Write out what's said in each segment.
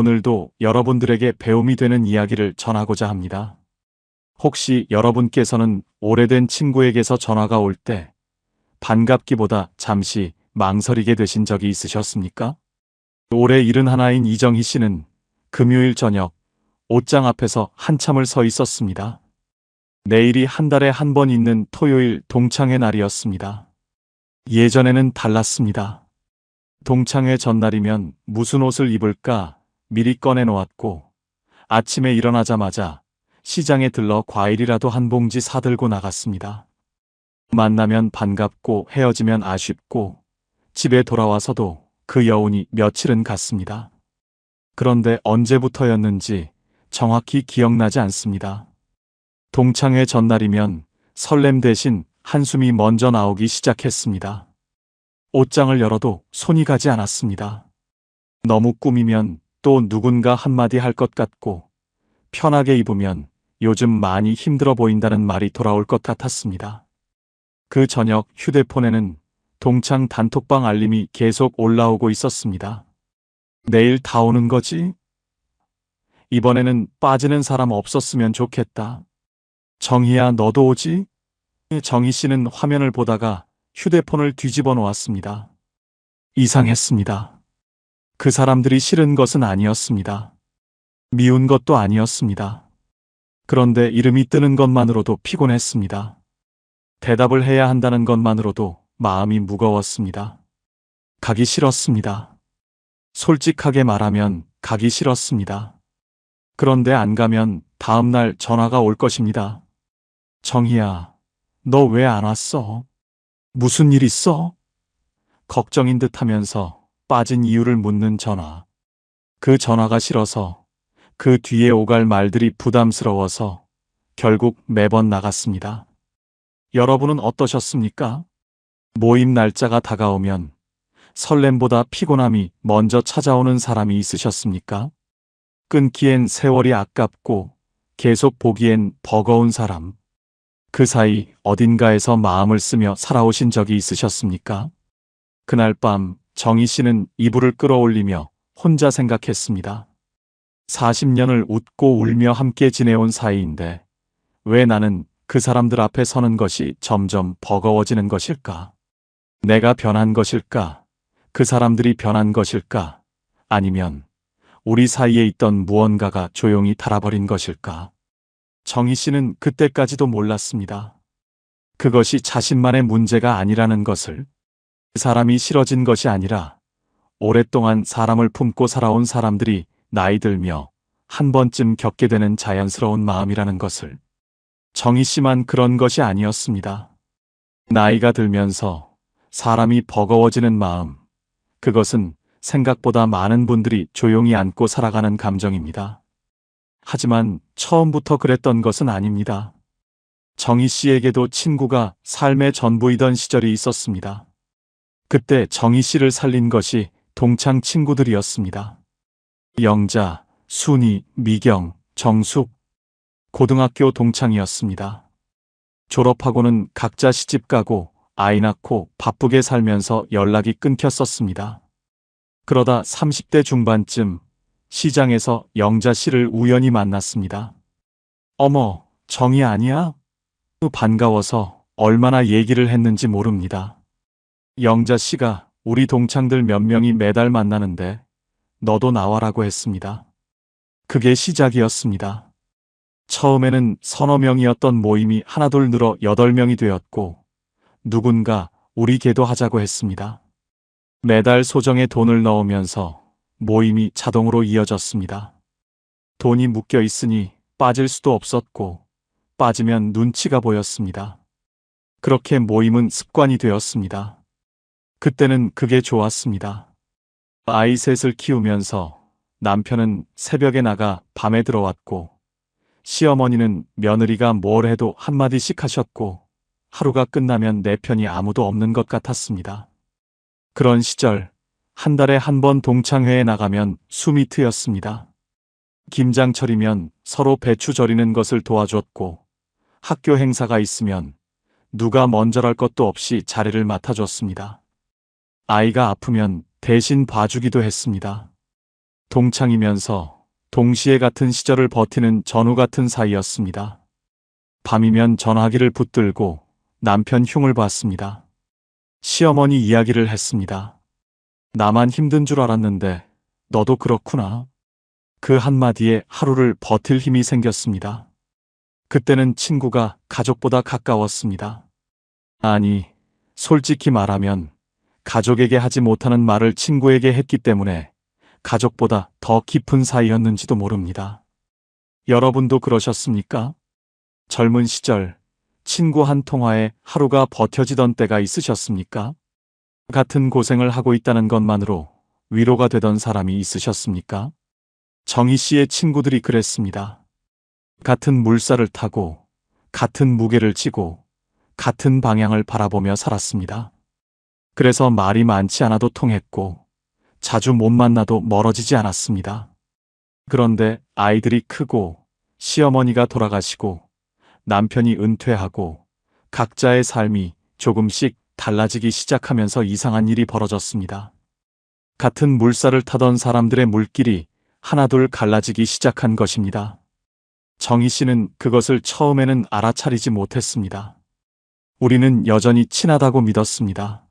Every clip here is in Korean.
오늘도 여러분들에게 배움이 되는 이야기를 전하고자 합니다. 혹시 여러분께서는 오래된 친구에게서 전화가 올 때 반갑기보다 잠시 망설이게 되신 적이 있으셨습니까? 올해 71인 이정희 씨는 금요일 저녁 옷장 앞에서 한참을 서 있었습니다. 내일이 한 달에 한 번 있는 토요일 동창회 날이었습니다. 예전에는 달랐습니다. 동창회 전날이면 무슨 옷을 입을까 미리 꺼내 놓았고 아침에 일어나자마자 시장에 들러 과일이라도 한 봉지 사들고 나갔습니다. 만나면 반갑고 헤어지면 아쉽고 집에 돌아와서도 그 여운이 며칠은 갔습니다. 그런데 언제부터였는지 정확히 기억나지 않습니다. 동창회 전날이면 설렘 대신 한숨이 먼저 나오기 시작했습니다. 옷장을 열어도 손이 가지 않았습니다. 너무 꾸미면 또 누군가 한마디 할 것 같고 편하게 입으면 요즘 많이 힘들어 보인다는 말이 돌아올 것 같았습니다. 그 저녁 휴대폰에는 동창 단톡방 알림이 계속 올라오고 있었습니다. 내일 다 오는 거지? 이번에는 빠지는 사람 없었으면 좋겠다. 정희야, 너도 오지? 정희 씨는 화면을 보다가 휴대폰을 뒤집어 놓았습니다. 이상했습니다. 그 사람들이 싫은 것은 아니었습니다. 미운 것도 아니었습니다. 그런데 이름이 뜨는 것만으로도 피곤했습니다. 대답을 해야 한다는 것만으로도 마음이 무거웠습니다. 가기 싫었습니다. 솔직하게 말하면 가기 싫었습니다. 그런데 안 가면 다음날 전화가 올 것입니다. 정희야, 너 왜 안 왔어? 무슨 일 있어? 걱정인 듯 하면서 빠진 이유를 묻는 전화. 그 전화가 싫어서 그 뒤에 오갈 말들이 부담스러워서 결국 매번 나갔습니다. 여러분은 어떠셨습니까? 모임 날짜가 다가오면 설렘보다 피곤함이 먼저 찾아오는 사람이 있으셨습니까? 끊기엔 세월이 아깝고 계속 보기엔 버거운 사람. 그 사이 어딘가에서 마음을 쓰며 살아오신 적이 있으셨습니까? 그날 밤 정희 씨는 이불을 끌어올리며 혼자 생각했습니다. 40년을 웃고 울며 함께 지내온 사이인데 왜 나는 그 사람들 앞에 서는 것이 점점 버거워지는 것일까? 내가 변한 것일까? 그 사람들이 변한 것일까? 아니면 우리 사이에 있던 무언가가 조용히 닳아버린 것일까? 정희 씨는 그때까지도 몰랐습니다. 그것이 자신만의 문제가 아니라는 것을. 사람이 싫어진 것이 아니라 오랫동안 사람을 품고 살아온 사람들이 나이 들며 한 번쯤 겪게 되는 자연스러운 마음이라는 것을. 정희 씨만 그런 것이 아니었습니다. 나이가 들면서 사람이 버거워지는 마음, 그것은 생각보다 많은 분들이 조용히 안고 살아가는 감정입니다. 하지만 처음부터 그랬던 것은 아닙니다. 정희 씨에게도 친구가 삶의 전부이던 시절이 있었습니다. 그때 정희 씨를 살린 것이 동창 친구들이었습니다. 영자, 순이, 미경, 정숙. 고등학교 동창이었습니다. 졸업하고는 각자 시집가고 아이 낳고 바쁘게 살면서 연락이 끊겼었습니다. 그러다 30대 중반쯤 시장에서 영자 씨를 우연히 만났습니다. 어머, 정희 아니야? 반가워서 얼마나 얘기를 했는지 모릅니다. 영자 씨가 우리 동창들 몇 명이 매달 만나는데 너도 나와라고 했습니다. 그게 시작이었습니다. 처음에는 서너 명이었던 모임이 하나둘 늘어 8명이 되었고 누군가 우리 계도 하자고 했습니다. 매달 소정에 돈을 넣으면서 모임이 자동으로 이어졌습니다. 돈이 묶여 있으니 빠질 수도 없었고 빠지면 눈치가 보였습니다. 그렇게 모임은 습관이 되었습니다. 그때는 그게 좋았습니다. 아이 셋을 키우면서 남편은 새벽에 나가 밤에 들어왔고 시어머니는 며느리가 뭘 해도 한마디씩 하셨고 하루가 끝나면 내 편이 아무도 없는 것 같았습니다. 그런 시절 한 달에 한 번 동창회에 나가면 숨이 트였습니다. 김장철이면 서로 배추 절이는 것을 도와줬고 학교 행사가 있으면 누가 먼저랄 것도 없이 자리를 맡아줬습니다. 아이가 아프면 대신 봐주기도 했습니다. 동창이면서 동시에 같은 시절을 버티는 전우 같은 사이였습니다. 밤이면 전화기를 붙들고 남편 흉을 봤습니다. 시어머니 이야기를 했습니다. 나만 힘든 줄 알았는데 너도 그렇구나. 그 한마디에 하루를 버틸 힘이 생겼습니다. 그때는 친구가 가족보다 가까웠습니다. 아니, 솔직히 말하면 가족에게 하지 못하는 말을 친구에게 했기 때문에 가족보다 더 깊은 사이였는지도 모릅니다. 여러분도 그러셨습니까? 젊은 시절 친구 한 통화에 하루가 버텨지던 때가 있으셨습니까? 같은 고생을 하고 있다는 것만으로 위로가 되던 사람이 있으셨습니까? 정희 씨의 친구들이 그랬습니다. 같은 물살을 타고 같은 무게를 지고 같은 방향을 바라보며 살았습니다. 그래서 말이 많지 않아도 통했고 자주 못 만나도 멀어지지 않았습니다. 그런데 아이들이 크고 시어머니가 돌아가시고 남편이 은퇴하고 각자의 삶이 조금씩 달라지기 시작하면서 이상한 일이 벌어졌습니다. 같은 물살을 타던 사람들의 물길이 하나둘 갈라지기 시작한 것입니다. 정희 씨는 그것을 처음에는 알아차리지 못했습니다. 우리는 여전히 친하다고 믿었습니다.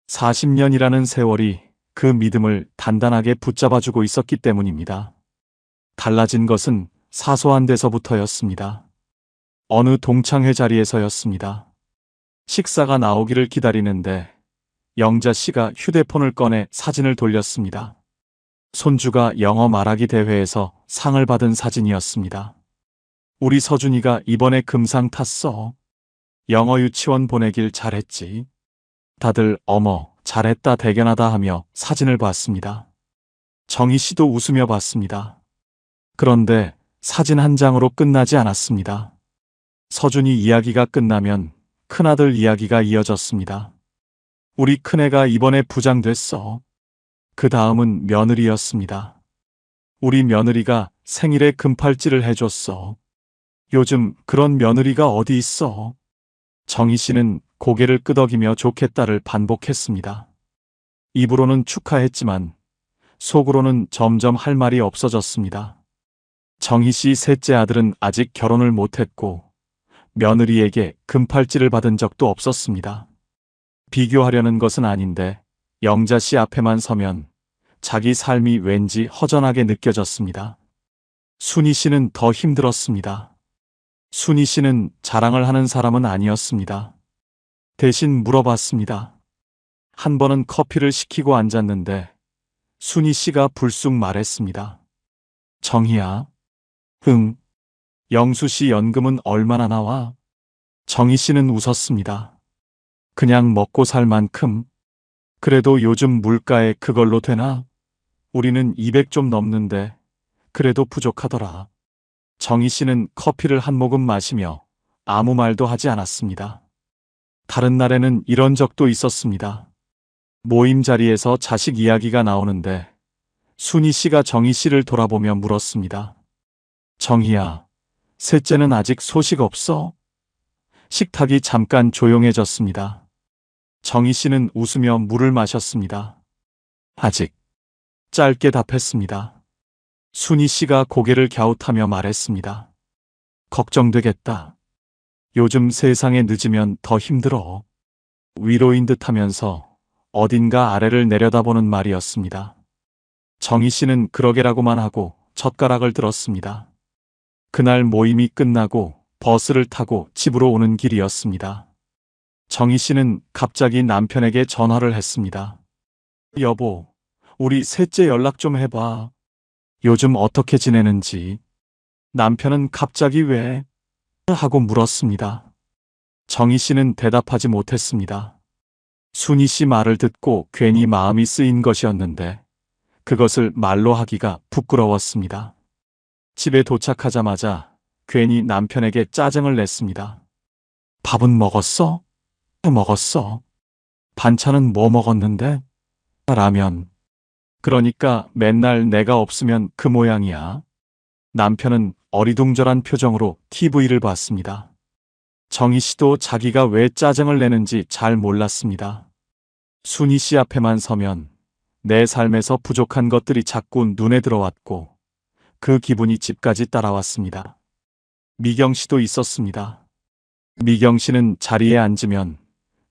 40년이라는 세월이 그 믿음을 단단하게 붙잡아주고 있었기 때문입니다. 달라진 것은 사소한 데서부터였습니다. 어느 동창회 자리에서였습니다. 식사가 나오기를 기다리는데 영자 씨가 휴대폰을 꺼내 사진을 돌렸습니다. 손주가 영어 말하기 대회에서 상을 받은 사진이었습니다. 우리 서준이가 이번에 금상 탔어. 영어 유치원 보내길 잘했지. 다들 어머, 잘했다 대견하다 하며 사진을 봤습니다. 정희 씨도 웃으며 봤습니다. 그런데 사진 한 장으로 끝나지 않았습니다. 서준이 이야기가 끝나면 큰아들 이야기가 이어졌습니다. 우리 큰애가 이번에 부장 됐어. 그 다음은 며느리였습니다. 우리 며느리가 생일에 금팔찌를 해줬어. 요즘 그런 며느리가 어디 있어? 정희 씨는 고개를 끄덕이며 좋겠다를 반복했습니다. 입으로는 축하했지만 속으로는 점점 할 말이 없어졌습니다. 정희 씨 셋째 아들은 아직 결혼을 못했고 며느리에게 금팔찌를 받은 적도 없었습니다. 비교하려는 것은 아닌데 영자 씨 앞에만 서면 자기 삶이 왠지 허전하게 느껴졌습니다. 순희 씨는 더 힘들었습니다. 순희 씨는 자랑을 하는 사람은 아니었습니다. 대신 물어봤습니다. 한 번은 커피를 시키고 앉았는데 순희 씨가 불쑥 말했습니다. 정희야. 응. 영수 씨 연금은 얼마나 나와? 정희 씨는 웃었습니다. 그냥 먹고 살 만큼. 그래도 요즘 물가에 그걸로 되나? 우리는 200 좀 넘는데 그래도 부족하더라. 정희 씨는 커피를 한 모금 마시며 아무 말도 하지 않았습니다. 다른 날에는 이런 적도 있었습니다. 모임 자리에서 자식 이야기가 나오는데 순희 씨가 정희 씨를 돌아보며 물었습니다. 정희야, 셋째는 아직 소식 없어? 식탁이 잠깐 조용해졌습니다. 정희 씨는 웃으며 물을 마셨습니다. 아직. 짧게 답했습니다. 순희 씨가 고개를 갸웃하며 말했습니다. 걱정되겠다. 요즘 세상에 늦으면 더 힘들어. 위로인 듯 하면서 어딘가 아래를 내려다보는 말이었습니다. 정희 씨는 그러게라고만 하고 젓가락을 들었습니다. 그날 모임이 끝나고 버스를 타고 집으로 오는 길이었습니다. 정희 씨는 갑자기 남편에게 전화를 했습니다. 여보, 우리 셋째 연락 좀 해봐. 요즘 어떻게 지내는지. 남편은 갑자기 왜? 하고 물었습니다. 정희 씨는 대답하지 못했습니다. 순희 씨 말을 듣고 괜히 마음이 쓰인 것이었는데 그것을 말로 하기가 부끄러웠습니다. 집에 도착하자마자 괜히 남편에게 짜증을 냈습니다. 밥은 먹었어? 먹었어. 반찬은 뭐 먹었는데? 라면. 그러니까 맨날 내가 없으면 그 모양이야. 남편은 어리둥절한 표정으로 TV를 봤습니다. 정희 씨도 자기가 왜 짜증을 내는지 잘 몰랐습니다. 순희 씨 앞에만 서면 내 삶에서 부족한 것들이 자꾸 눈에 들어왔고 그 기분이 집까지 따라왔습니다. 미경 씨도 있었습니다. 미경 씨는 자리에 앉으면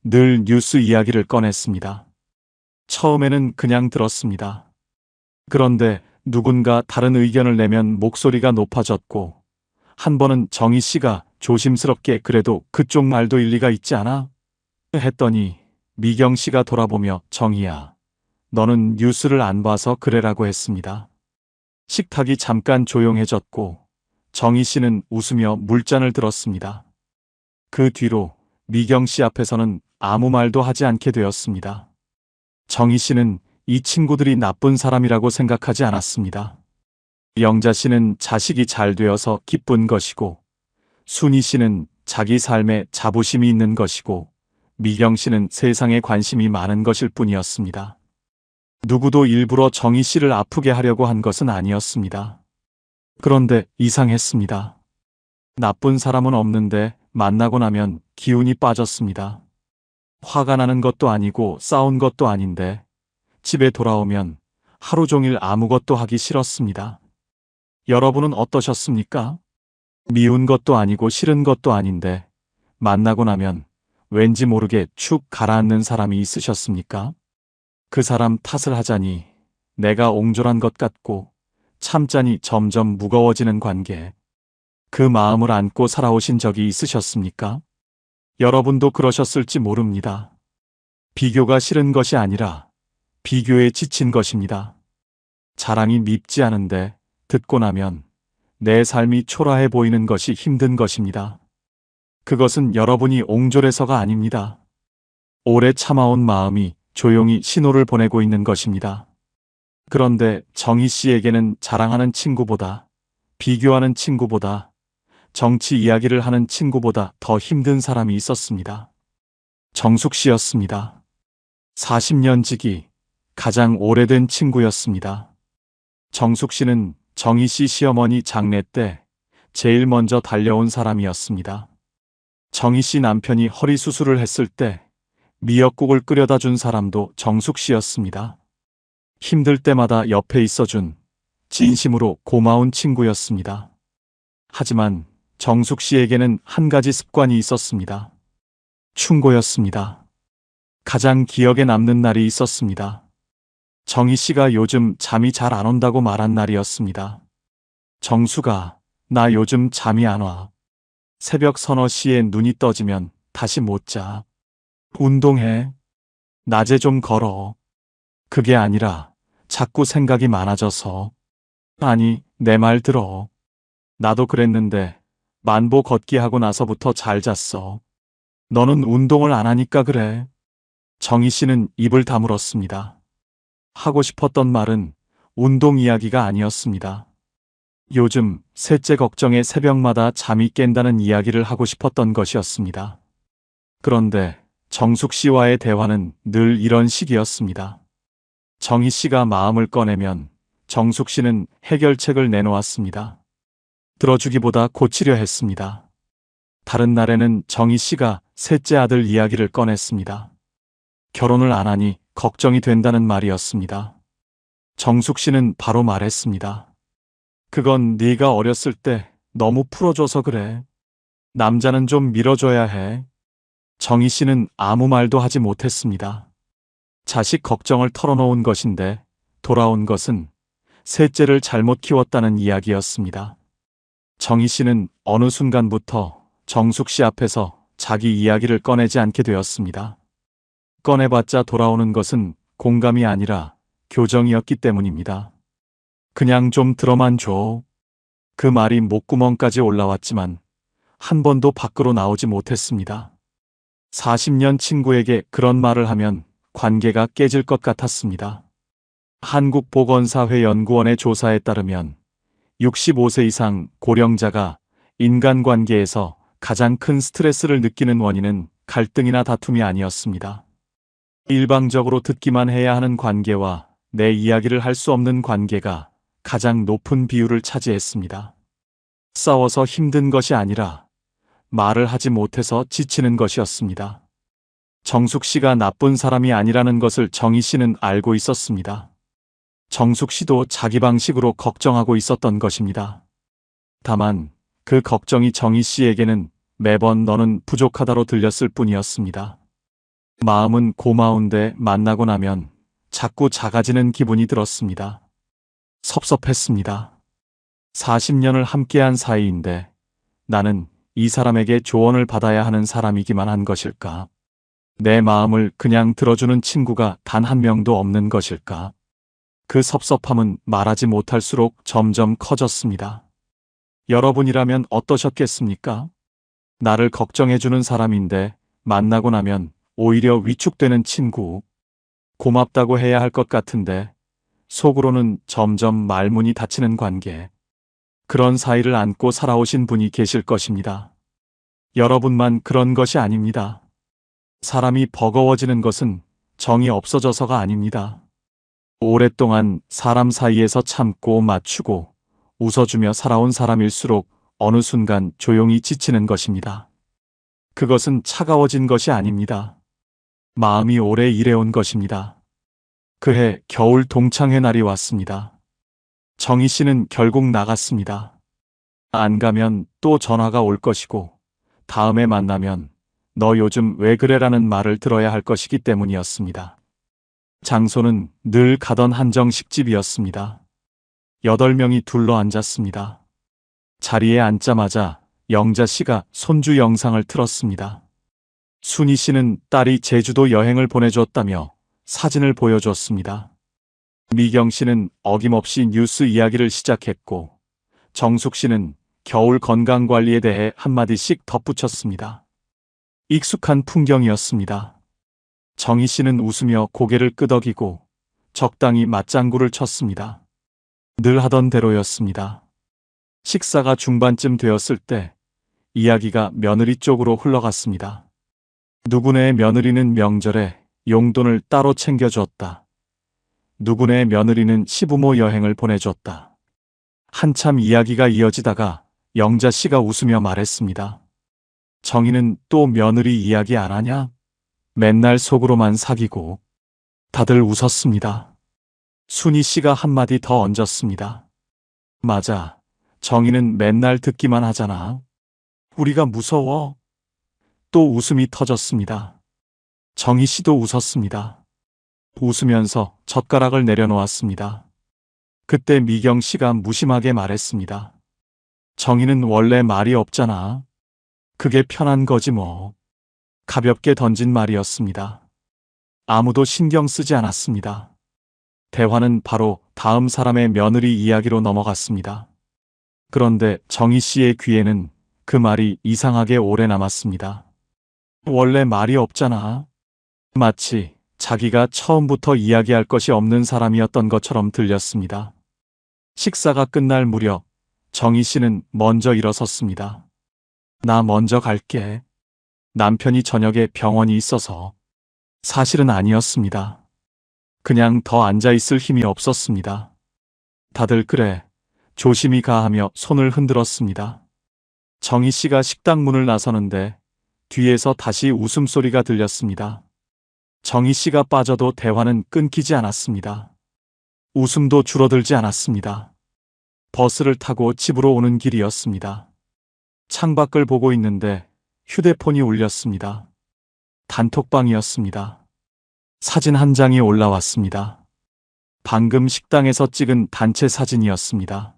늘 뉴스 이야기를 꺼냈습니다. 처음에는 그냥 들었습니다. 그런데 누군가 다른 의견을 내면 목소리가 높아졌고 한 번은 정희 씨가 조심스럽게 그래도 그쪽 말도 일리가 있지 않아? 했더니 미경 씨가 돌아보며 정희야, 너는 뉴스를 안 봐서 그래라고 했습니다. 식탁이 잠깐 조용해졌고 정희 씨는 웃으며 물잔을 들었습니다. 그 뒤로 미경 씨 앞에서는 아무 말도 하지 않게 되었습니다. 정희 씨는 이 친구들이 나쁜 사람이라고 생각하지 않았습니다. 영자 씨는 자식이 잘 되어서 기쁜 것이고 순희 씨는 자기 삶에 자부심이 있는 것이고 미경 씨는 세상에 관심이 많은 것일 뿐이었습니다. 누구도 일부러 정희 씨를 아프게 하려고 한 것은 아니었습니다. 그런데 이상했습니다. 나쁜 사람은 없는데 만나고 나면 기운이 빠졌습니다. 화가 나는 것도 아니고 싸운 것도 아닌데 집에 돌아오면 하루 종일 아무것도 하기 싫었습니다. 여러분은 어떠셨습니까? 미운 것도 아니고 싫은 것도 아닌데 만나고 나면 왠지 모르게 축 가라앉는 사람이 있으셨습니까? 그 사람 탓을 하자니 내가 옹졸한 것 같고 참자니 점점 무거워지는 관계. 그 마음을 안고 살아오신 적이 있으셨습니까? 여러분도 그러셨을지 모릅니다. 비교가 싫은 것이 아니라 비교에 지친 것입니다. 자랑이 밉지 않은데 듣고 나면 내 삶이 초라해 보이는 것이 힘든 것입니다. 그것은 여러분이 옹졸해서가 아닙니다. 오래 참아온 마음이 조용히 신호를 보내고 있는 것입니다. 그런데 정희 씨에게는 자랑하는 친구보다, 비교하는 친구보다, 정치 이야기를 하는 친구보다 더 힘든 사람이 있었습니다. 정숙 씨였습니다. 40년 지기 가장 오래된 친구였습니다. 정숙 씨는 정희 씨 시어머니 장례 때 제일 먼저 달려온 사람이었습니다. 정희 씨 남편이 허리 수술을 했을 때 미역국을 끓여다 준 사람도 정숙 씨였습니다. 힘들 때마다 옆에 있어준 진심으로 고마운 친구였습니다. 하지만 정숙 씨에게는 한 가지 습관이 있었습니다. 충고였습니다. 가장 기억에 남는 날이 있었습니다. 정희 씨가 요즘 잠이 잘 안 온다고 말한 날이었습니다. 정수가, 나 요즘 잠이 안 와. 새벽 서너 시에 눈이 떠지면 다시 못 자. 운동해. 낮에 좀 걸어. 그게 아니라 자꾸 생각이 많아져서. 아니, 내 말 들어. 나도 그랬는데 만보 걷기 하고 나서부터 잘 잤어. 너는 운동을 안 하니까 그래. 정희 씨는 입을 다물었습니다. 하고 싶었던 말은 운동 이야기가 아니었습니다. 요즘 셋째 걱정에 새벽마다 잠이 깬다는 이야기를 하고 싶었던 것이었습니다. 그런데 정숙 씨와의 대화는 늘 이런 식이었습니다. 정희 씨가 마음을 꺼내면 정숙 씨는 해결책을 내놓았습니다. 들어주기보다 고치려 했습니다. 다른 날에는 정희 씨가 셋째 아들 이야기를 꺼냈습니다. 결혼을 안 하니 걱정이 된다는 말이었습니다. 정숙 씨는 바로 말했습니다. 그건 네가 어렸을 때 너무 풀어줘서 그래. 남자는 좀 밀어줘야 해. 정희 씨는 아무 말도 하지 못했습니다. 자식 걱정을 털어놓은 것인데 돌아온 것은 셋째를 잘못 키웠다는 이야기였습니다. 정희 씨는 어느 순간부터 정숙 씨 앞에서 자기 이야기를 꺼내지 않게 되었습니다. 꺼내봤자 돌아오는 것은 공감이 아니라 교정이었기 때문입니다. 그냥 좀 들어만 줘. 그 말이 목구멍까지 올라왔지만 한 번도 밖으로 나오지 못했습니다. 40년 친구에게 그런 말을 하면 관계가 깨질 것 같았습니다. 한국보건사회연구원의 조사에 따르면 65세 이상 고령자가 인간관계에서 가장 큰 스트레스를 느끼는 원인은 갈등이나 다툼이 아니었습니다. 일방적으로 듣기만 해야 하는 관계와 내 이야기를 할 수 없는 관계가 가장 높은 비율을 차지했습니다. 싸워서 힘든 것이 아니라 말을 하지 못해서 지치는 것이었습니다. 정숙 씨가 나쁜 사람이 아니라는 것을 정희 씨는 알고 있었습니다. 정숙 씨도 자기 방식으로 걱정하고 있었던 것입니다. 다만 그 걱정이 정희 씨에게는 매번 너는 부족하다로 들렸을 뿐이었습니다. 마음은 고마운데 만나고 나면 자꾸 작아지는 기분이 들었습니다. 섭섭했습니다. 40년을 함께한 사이인데 나는 이 사람에게 조언을 받아야 하는 사람이기만 한 것일까? 내 마음을 그냥 들어주는 친구가 단 한 명도 없는 것일까? 그 섭섭함은 말하지 못할수록 점점 커졌습니다. 여러분이라면 어떠셨겠습니까? 나를 걱정해주는 사람인데 만나고 나면 오히려 위축되는 친구. 고맙다고 해야 할 것 같은데 속으로는 점점 말문이 닫히는 관계. 그런 사이를 안고 살아오신 분이 계실 것입니다. 여러분만 그런 것이 아닙니다. 사람이 버거워지는 것은 정이 없어져서가 아닙니다. 오랫동안 사람 사이에서 참고 맞추고 웃어주며 살아온 사람일수록 어느 순간 조용히 지치는 것입니다. 그것은 차가워진 것이 아닙니다. 마음이 오래 일해온 것입니다. 그해 겨울 동창회 날이 왔습니다. 정희 씨는 결국 나갔습니다. 안 가면 또 전화가 올 것이고 다음에 만나면 너 요즘 왜 그래라는 말을 들어야 할 것이기 때문이었습니다. 장소는 늘 가던 한정식집이었습니다. 8명이 둘러 앉았습니다. 자리에 앉자마자 영자 씨가 손주 영상을 틀었습니다. 순희 씨는 딸이 제주도 여행을 보내줬다며 사진을 보여줬습니다. 미경 씨는 어김없이 뉴스 이야기를 시작했고 정숙 씨는 겨울 건강관리에 대해 한마디씩 덧붙였습니다. 익숙한 풍경이었습니다. 정희 씨는 웃으며 고개를 끄덕이고 적당히 맞장구를 쳤습니다. 늘 하던 대로였습니다. 식사가 중반쯤 되었을 때 이야기가 며느리 쪽으로 흘러갔습니다. 누구네 며느리는 명절에 용돈을 따로 챙겨줬다. 누구네 며느리는 시부모 여행을 보내줬다. 한참 이야기가 이어지다가 영자 씨가 웃으며 말했습니다. 정희는 또 며느리 이야기 안 하냐? 맨날 속으로만 사귀고. 다들 웃었습니다. 순희 씨가 한마디 더 얹었습니다. 맞아. 정희는 맨날 듣기만 하잖아. 우리가 무서워. 또 웃음이 터졌습니다. 정희 씨도 웃었습니다. 웃으면서 젓가락을 내려놓았습니다. 그때 미경 씨가 무심하게 말했습니다. 정희는 원래 말이 없잖아. 그게 편한 거지 뭐. 가볍게 던진 말이었습니다. 아무도 신경 쓰지 않았습니다. 대화는 바로 다음 사람의 며느리 이야기로 넘어갔습니다. 그런데 정희 씨의 귀에는 그 말이 이상하게 오래 남았습니다. 원래 말이 없잖아. 마치 자기가 처음부터 이야기할 것이 없는 사람이었던 것처럼 들렸습니다. 식사가 끝날 무렵 정희 씨는 먼저 일어섰습니다. 나 먼저 갈게. 남편이 저녁에 병원이 있어서. 사실은 아니었습니다. 그냥 더 앉아있을 힘이 없었습니다. 다들 그래. 조심히 가 하며 손을 흔들었습니다. 정희 씨가 식당 문을 나서는데 뒤에서 다시 웃음소리가 들렸습니다. 정희 씨가 빠져도 대화는 끊기지 않았습니다. 웃음도 줄어들지 않았습니다. 버스를 타고 집으로 오는 길이었습니다. 창밖을 보고 있는데 휴대폰이 울렸습니다. 단톡방이었습니다. 사진 한 장이 올라왔습니다. 방금 식당에서 찍은 단체 사진이었습니다.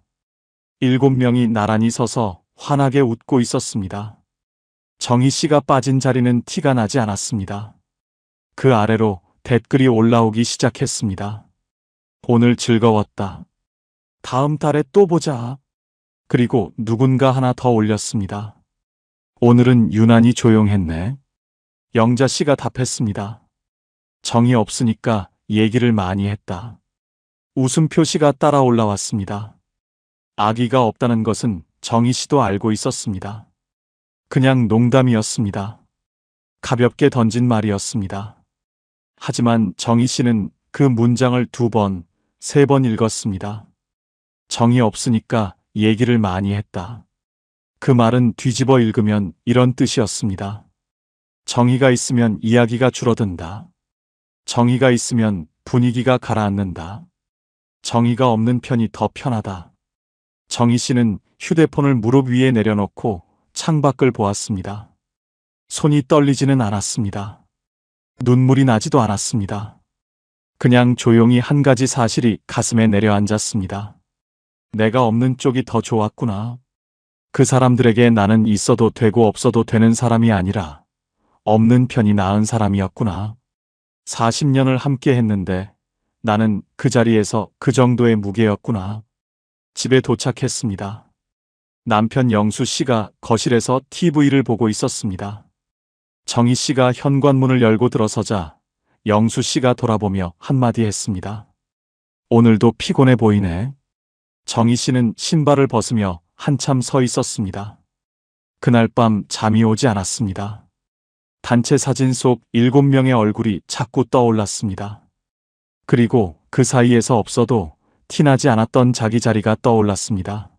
7명이 나란히 서서 환하게 웃고 있었습니다. 정희 씨가 빠진 자리는 티가 나지 않았습니다. 그 아래로 댓글이 올라오기 시작했습니다. 오늘 즐거웠다. 다음 달에 또 보자. 그리고 누군가 하나 더 올렸습니다. 오늘은 유난히 조용했네. 영자 씨가 답했습니다. 정이 없으니까 얘기를 많이 했다. 웃음 표시가 따라 올라왔습니다. 아기가 없다는 것은 정희 씨도 알고 있었습니다. 그냥 농담이었습니다. 가볍게 던진 말이었습니다. 하지만 정희 씨는 그 문장을 2번, 3번 읽었습니다. 정이 없으니까 얘기를 많이 했다. 그 말은 뒤집어 읽으면 이런 뜻이었습니다. 정의가 있으면 이야기가 줄어든다. 정의가 있으면 분위기가 가라앉는다. 정의가 없는 편이 더 편하다. 정희 씨는 휴대폰을 무릎 위에 내려놓고 창밖을 보았습니다. 손이 떨리지는 않았습니다. 눈물이 나지도 않았습니다. 그냥 조용히 한 가지 사실이 가슴에 내려앉았습니다. 내가 없는 쪽이 더 좋았구나. 그 사람들에게 나는 있어도 되고 없어도 되는 사람이 아니라 없는 편이 나은 사람이었구나. 40년을 함께 했는데 나는 그 자리에서 그 정도의 무게였구나. 집에 도착했습니다. 남편 영수 씨가 거실에서 TV를 보고 있었습니다. 정희 씨가 현관문을 열고 들어서자 영수 씨가 돌아보며 한마디 했습니다. 오늘도 피곤해 보이네. 정희 씨는 신발을 벗으며 한참 서 있었습니다. 그날 밤 잠이 오지 않았습니다. 단체 사진 속 7명의 얼굴이 자꾸 떠올랐습니다. 그리고 그 사이에서 없어도 티나지 않았던 자기 자리가 떠올랐습니다.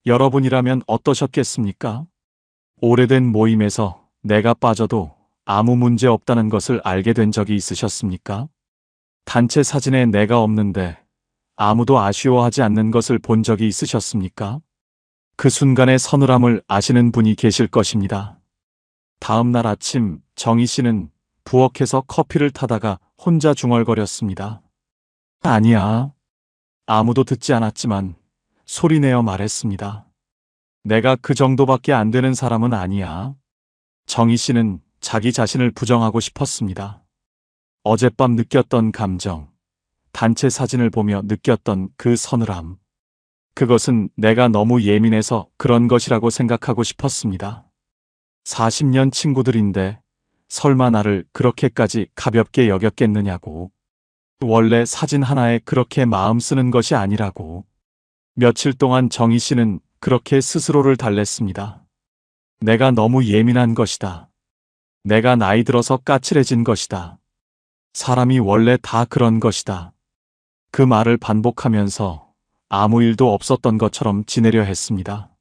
여러분이라면 어떠셨겠습니까? 오래된 모임에서 내가 빠져도 아무 문제 없다는 것을 알게 된 적이 있으셨습니까? 단체 사진에 내가 없는데 아무도 아쉬워하지 않는 것을 본 적이 있으셨습니까? 그 순간의 서늘함을 아시는 분이 계실 것입니다. 다음 날 아침 정희 씨는 부엌에서 커피를 타다가 혼자 중얼거렸습니다. 아니야. 아무도 듣지 않았지만 소리내어 말했습니다. 내가 그 정도밖에 안 되는 사람은 아니야. 정희 씨는 자기 자신을 부정하고 싶었습니다. 어젯밤 느꼈던 감정, 단체 사진을 보며 느꼈던 그 서늘함. 그것은 내가 너무 예민해서 그런 것이라고 생각하고 싶었습니다. 40년 친구들인데 설마 나를 그렇게까지 가볍게 여겼겠느냐고. 원래 사진 하나에 그렇게 마음 쓰는 것이 아니라고. 며칠 동안 정희 씨는 그렇게 스스로를 달랬습니다. 내가 너무 예민한 것이다. 내가 나이 들어서 까칠해진 것이다. 사람이 원래 다 그런 것이다. 그 말을 반복하면서 아무 일도 없었던 것처럼 지내려 했습니다.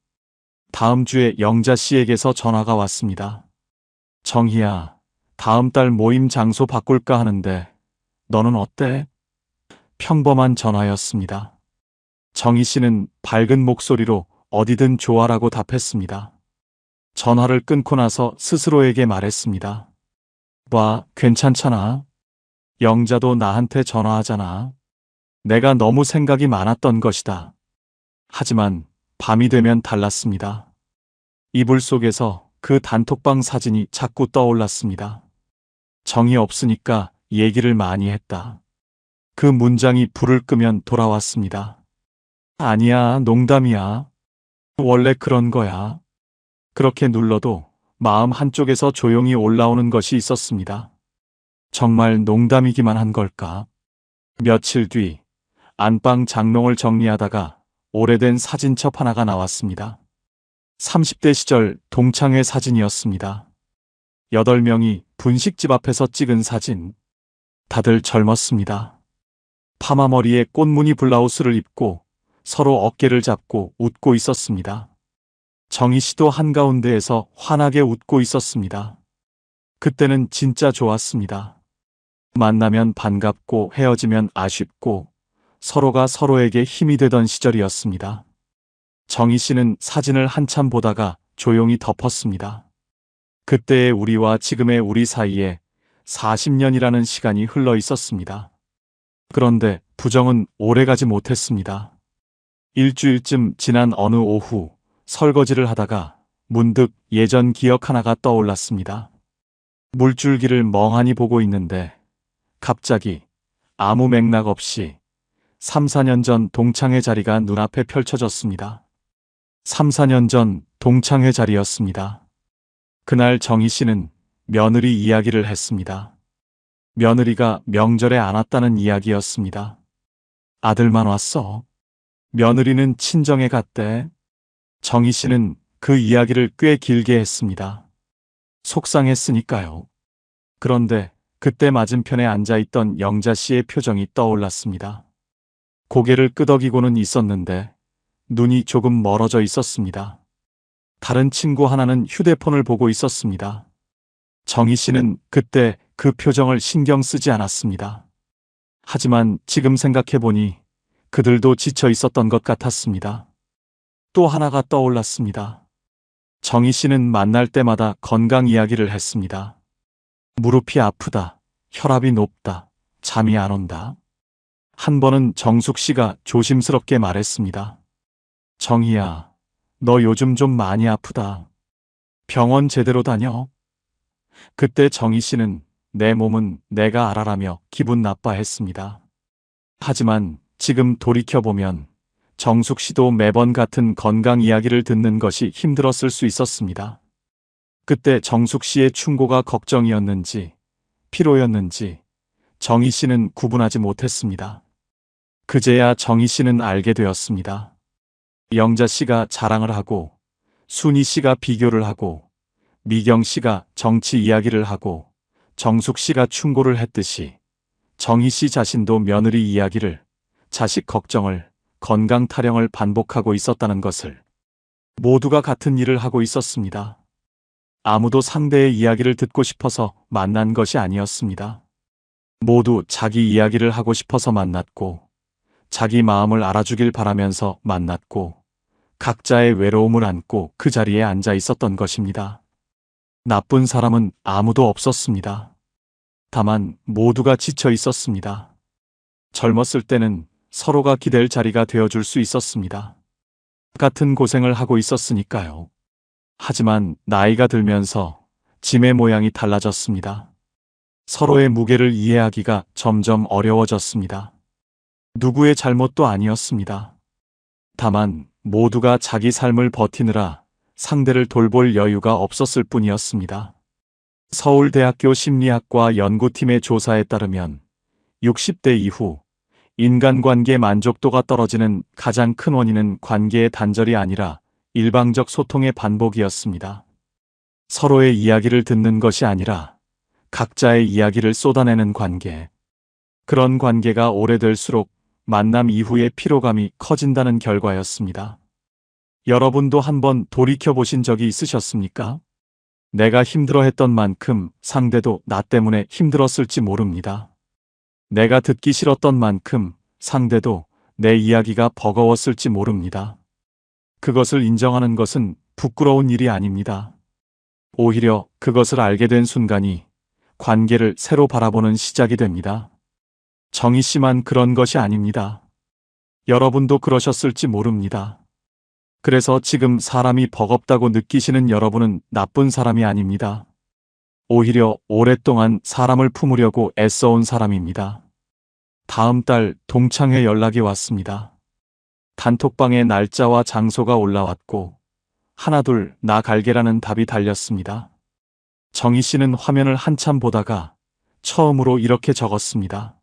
다음 주에 영자 씨에게서 전화가 왔습니다. 정희야, 다음 달 모임 장소 바꿀까 하는데 너는 어때? 평범한 전화였습니다. 정희 씨는 밝은 목소리로 어디든 좋아라고 답했습니다. 전화를 끊고 나서 스스로에게 말했습니다. 봐, 괜찮잖아. 영자도 나한테 전화하잖아. 내가 너무 생각이 많았던 것이다. 하지만 밤이 되면 달랐습니다. 이불 속에서 그 단톡방 사진이 자꾸 떠올랐습니다. 정이 없으니까 얘기를 많이 했다. 그 문장이 불을 끄면 돌아왔습니다. 아니야, 농담이야. 원래 그런 거야. 그렇게 눌러도 마음 한쪽에서 조용히 올라오는 것이 있었습니다. 정말 농담이기만 한 걸까? 며칠 뒤 안방 장롱을 정리하다가 오래된 사진첩 하나가 나왔습니다. 30대 시절 동창회 사진이었습니다. 8명이 분식집 앞에서 찍은 사진. 다들 젊었습니다. 파마머리에 꽃무늬 블라우스를 입고 서로 어깨를 잡고 웃고 있었습니다. 정희 씨도 한가운데에서 환하게 웃고 있었습니다. 그때는 진짜 좋았습니다. 만나면 반갑고 헤어지면 아쉽고 서로가 서로에게 힘이 되던 시절이었습니다. 정희 씨는 사진을 한참 보다가 조용히 덮었습니다. 그때의 우리와 지금의 우리 사이에 40년이라는 시간이 흘러 있었습니다. 그런데 부정은 오래가지 못했습니다. 일주일쯤 지난 어느 오후 설거지를 하다가 문득 예전 기억 하나가 떠올랐습니다. 물줄기를 멍하니 보고 있는데 갑자기 아무 맥락 없이 3, 4년 전 동창회 자리가 눈앞에 펼쳐졌습니다. 3, 4년 전 동창회 자리였습니다. 그날 정희 씨는 며느리 이야기를 했습니다. 며느리가 명절에 안 왔다는 이야기였습니다. 아들만 왔어. 며느리는 친정에 갔대. 정희 씨는 그 이야기를 꽤 길게 했습니다. 속상했으니까요. 그런데 그때 맞은편에 앉아있던 영자 씨의 표정이 떠올랐습니다. 고개를 끄덕이고는 있었는데 눈이 조금 멀어져 있었습니다. 다른 친구 하나는 휴대폰을 보고 있었습니다. 정희 씨는 그때 그 표정을 신경 쓰지 않았습니다. 하지만 지금 생각해보니 그들도 지쳐 있었던 것 같았습니다. 또 하나가 떠올랐습니다. 정희 씨는 만날 때마다 건강 이야기를 했습니다. 무릎이 아프다, 혈압이 높다, 잠이 안 온다. 한 번은 정숙 씨가 조심스럽게 말했습니다. 정희야, 너 요즘 좀 많이 아프다. 병원 제대로 다녀. 그때 정희 씨는 내 몸은 내가 알아라며 기분 나빠했습니다. 하지만 지금 돌이켜보면 정숙 씨도 매번 같은 건강 이야기를 듣는 것이 힘들었을 수 있었습니다. 그때 정숙 씨의 충고가 걱정이었는지 피로였는지 정희 씨는 구분하지 못했습니다. 그제야 정희 씨는 알게 되었습니다. 영자 씨가 자랑을 하고 순희 씨가 비교를 하고 미경 씨가 정치 이야기를 하고 정숙 씨가 충고를 했듯이 정희 씨 자신도 며느리 이야기를, 자식 걱정을, 건강 타령을 반복하고 있었다는 것을. 모두가 같은 일을 하고 있었습니다. 아무도 상대의 이야기를 듣고 싶어서 만난 것이 아니었습니다. 모두 자기 이야기를 하고 싶어서 만났고, 자기 마음을 알아주길 바라면서 만났고, 각자의 외로움을 안고 그 자리에 앉아 있었던 것입니다. 나쁜 사람은 아무도 없었습니다. 다만 모두가 지쳐 있었습니다. 젊었을 때는 서로가 기댈 자리가 되어줄 수 있었습니다. 같은 고생을 하고 있었으니까요. 하지만 나이가 들면서 짐의 모양이 달라졌습니다. 서로의 무게를 이해하기가 점점 어려워졌습니다. 누구의 잘못도 아니었습니다. 다만 모두가 자기 삶을 버티느라 상대를 돌볼 여유가 없었을 뿐이었습니다. 서울대학교 심리학과 연구팀의 조사에 따르면 60대 이후 인간관계 만족도가 떨어지는 가장 큰 원인은 관계의 단절이 아니라 일방적 소통의 반복이었습니다. 서로의 이야기를 듣는 것이 아니라 각자의 이야기를 쏟아내는 관계. 그런 관계가 오래될수록 만남 이후의 피로감이 커진다는 결과였습니다. 여러분도 한번 돌이켜보신 적이 있으셨습니까? 내가 힘들어했던 만큼 상대도 나 때문에 힘들었을지 모릅니다. 내가 듣기 싫었던 만큼 상대도 내 이야기가 버거웠을지 모릅니다. 그것을 인정하는 것은 부끄러운 일이 아닙니다. 오히려 그것을 알게 된 순간이 관계를 새로 바라보는 시작이 됩니다. 정희 씨만 그런 것이 아닙니다. 여러분도 그러셨을지 모릅니다. 그래서 지금 사람이 버겁다고 느끼시는 여러분은 나쁜 사람이 아닙니다. 오히려 오랫동안 사람을 품으려고 애써온 사람입니다. 다음 달 동창회 연락이 왔습니다. 단톡방에 날짜와 장소가 올라왔고 하나둘 나 갈게라는 답이 달렸습니다. 정희 씨는 화면을 한참 보다가 처음으로 이렇게 적었습니다.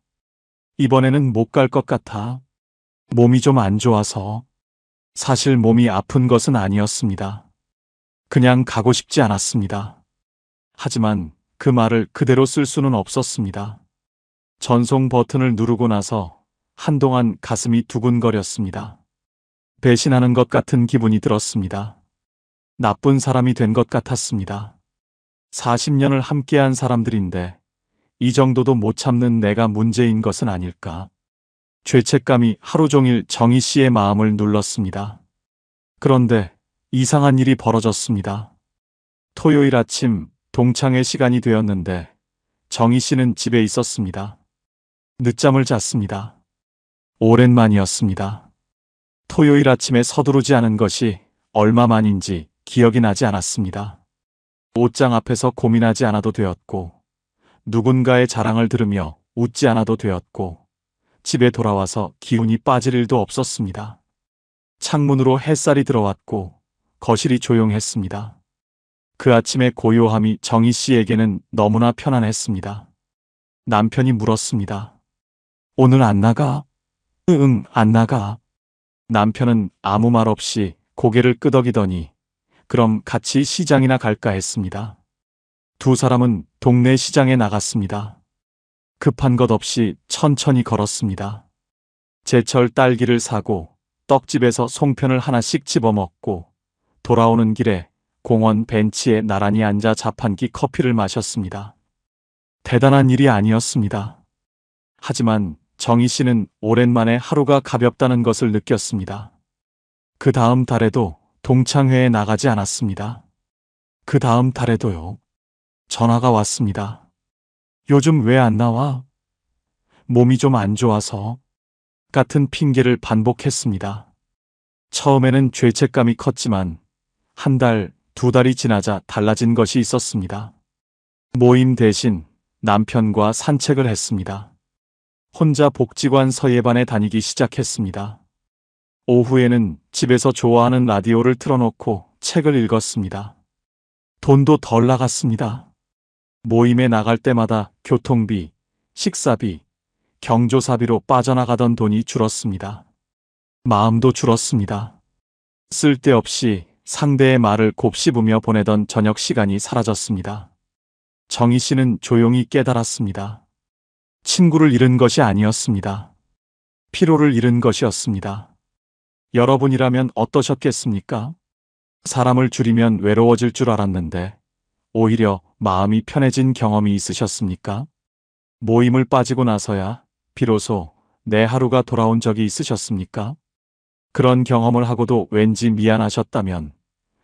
이번에는 못 갈 것 같아. 몸이 좀 안 좋아서. 사실 몸이 아픈 것은 아니었습니다. 그냥 가고 싶지 않았습니다. 하지만 그 말을 그대로 쓸 수는 없었습니다. 전송 버튼을 누르고 나서 한동안 가슴이 두근거렸습니다. 배신하는 것 같은 기분이 들었습니다. 나쁜 사람이 된 것 같았습니다. 40년을 함께한 사람들인데 이 정도도 못 참는 내가 문제인 것은 아닐까. 죄책감이 하루 종일 정희 씨의 마음을 눌렀습니다. 그런데 이상한 일이 벌어졌습니다. 토요일 아침 동창회 시간이 되었는데 정희 씨는 집에 있었습니다. 늦잠을 잤습니다. 오랜만이었습니다. 토요일 아침에 서두르지 않은 것이 얼마만인지 기억이 나지 않았습니다. 옷장 앞에서 고민하지 않아도 되었고, 누군가의 자랑을 들으며 웃지 않아도 되었고, 집에 돌아와서 기운이 빠질 일도 없었습니다. 창문으로 햇살이 들어왔고 거실이 조용했습니다. 그 아침의 고요함이 정희 씨에게는 너무나 편안했습니다. 남편이 물었습니다. 오늘 안 나가? 응, 안 나가. 남편은 아무 말 없이 고개를 끄덕이더니 그럼 같이 시장이나 갈까 했습니다. 두 사람은 동네 시장에 나갔습니다. 급한 것 없이 천천히 걸었습니다. 제철 딸기를 사고 떡집에서 송편을 하나씩 집어먹고 돌아오는 길에 공원 벤치에 나란히 앉아 자판기 커피를 마셨습니다. 대단한 일이 아니었습니다. 하지만 정희 씨는 오랜만에 하루가 가볍다는 것을 느꼈습니다. 그 다음 달에도 동창회에 나가지 않았습니다. 그 다음 달에도요. 전화가 왔습니다. 요즘 왜 안 나와? 몸이 좀 안 좋아서. 같은 핑계를 반복했습니다. 처음에는 죄책감이 컸지만 한 달, 두 달이 지나자 달라진 것이 있었습니다. 모임 대신 남편과 산책을 했습니다. 혼자 복지관 서예반에 다니기 시작했습니다. 오후에는 집에서 좋아하는 라디오를 틀어놓고 책을 읽었습니다. 돈도 덜 나갔습니다. 모임에 나갈 때마다 교통비, 식사비, 경조사비로 빠져나가던 돈이 줄었습니다. 마음도 줄었습니다. 쓸데없이 상대의 말을 곱씹으며 보내던 저녁 시간이 사라졌습니다. 정희 씨는 조용히 깨달았습니다. 친구를 잃은 것이 아니었습니다. 피로를 잃은 것이었습니다. 여러분이라면 어떠셨겠습니까? 사람을 줄이면 외로워질 줄 알았는데 오히려 마음이 편해진 경험이 있으셨습니까? 모임을 빠지고 나서야 비로소 내 하루가 돌아온 적이 있으셨습니까? 그런 경험을 하고도 왠지 미안하셨다면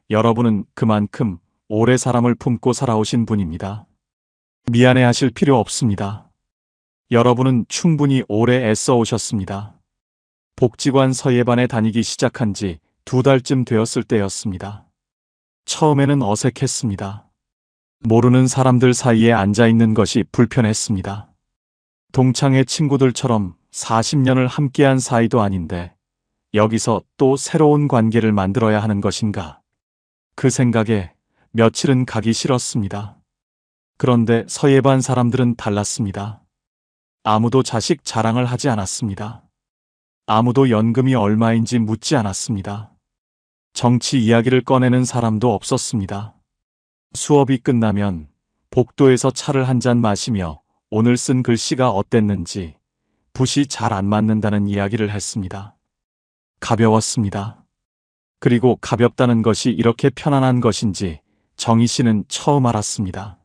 여러분은 그만큼 오래 사람을 품고 살아오신 분입니다. 미안해하실 필요 없습니다. 여러분은 충분히 오래 애써 오셨습니다. 복지관 서예반에 다니기 시작한 지 2달쯤 되었을 때였습니다. 처음에는 어색했습니다. 모르는 사람들 사이에 앉아 있는 것이 불편했습니다. 동창회 친구들처럼 40년을 함께한 사이도 아닌데 여기서 또 새로운 관계를 만들어야 하는 것인가? 그 생각에 며칠은 가기 싫었습니다. 그런데 서예반 사람들은 달랐습니다. 아무도 자식 자랑을 하지 않았습니다. 아무도 연금이 얼마인지 묻지 않았습니다. 정치 이야기를 꺼내는 사람도 없었습니다. 수업이 끝나면 복도에서 차를 한 잔 마시며 오늘 쓴 글씨가 어땠는지, 붓이 잘 안 맞는다는 이야기를 했습니다. 가벼웠습니다. 그리고 가볍다는 것이 이렇게 편안한 것인지 정희 씨는 처음 알았습니다.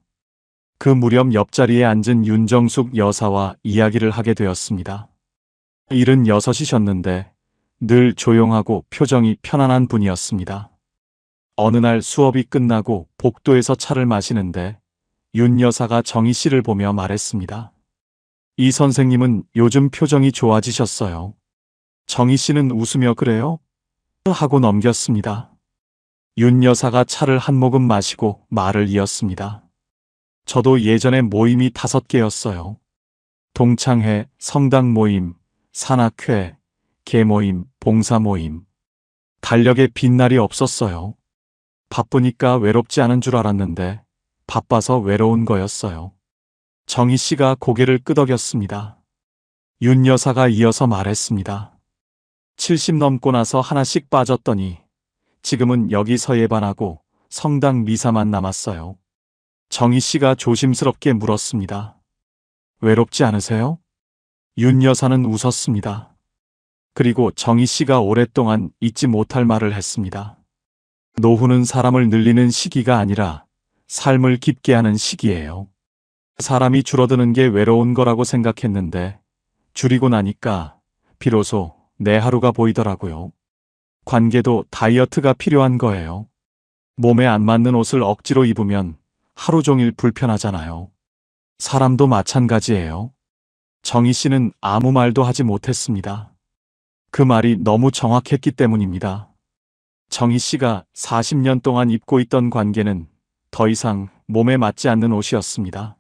그 무렵 옆자리에 앉은 윤정숙 여사와 이야기를 하게 되었습니다. 76이셨는데 늘 조용하고 표정이 편안한 분이었습니다. 어느 날 수업이 끝나고 복도에서 차를 마시는데 윤 여사가 정희 씨를 보며 말했습니다. 이 선생님은 요즘 표정이 좋아지셨어요. 정희 씨는 웃으며 그래요? 하고 넘겼습니다. 윤 여사가 차를 한 모금 마시고 말을 이었습니다. 저도 예전에 모임이 5개였어요. 동창회, 성당 모임, 산악회, 계모임, 봉사 모임. 달력에 빈 날이 없었어요. 바쁘니까 외롭지 않은 줄 알았는데 바빠서 외로운 거였어요. 정희 씨가 고개를 끄덕였습니다. 윤 여사가 이어서 말했습니다. 70 넘고 나서 하나씩 빠졌더니 지금은 여기 서예반하고 성당 미사만 남았어요. 정희 씨가 조심스럽게 물었습니다. 외롭지 않으세요? 윤 여사는 웃었습니다. 그리고 정희 씨가 오랫동안 잊지 못할 말을 했습니다. 노후는 사람을 늘리는 시기가 아니라 삶을 깊게 하는 시기예요. 사람이 줄어드는 게 외로운 거라고 생각했는데 줄이고 나니까 비로소 내 하루가 보이더라고요. 관계도 다이어트가 필요한 거예요. 몸에 안 맞는 옷을 억지로 입으면 하루 종일 불편하잖아요. 사람도 마찬가지예요. 정희 씨는 아무 말도 하지 못했습니다. 그 말이 너무 정확했기 때문입니다. 정희 씨가 40년 동안 입고 있던 관계는 더 이상 몸에 맞지 않는 옷이었습니다.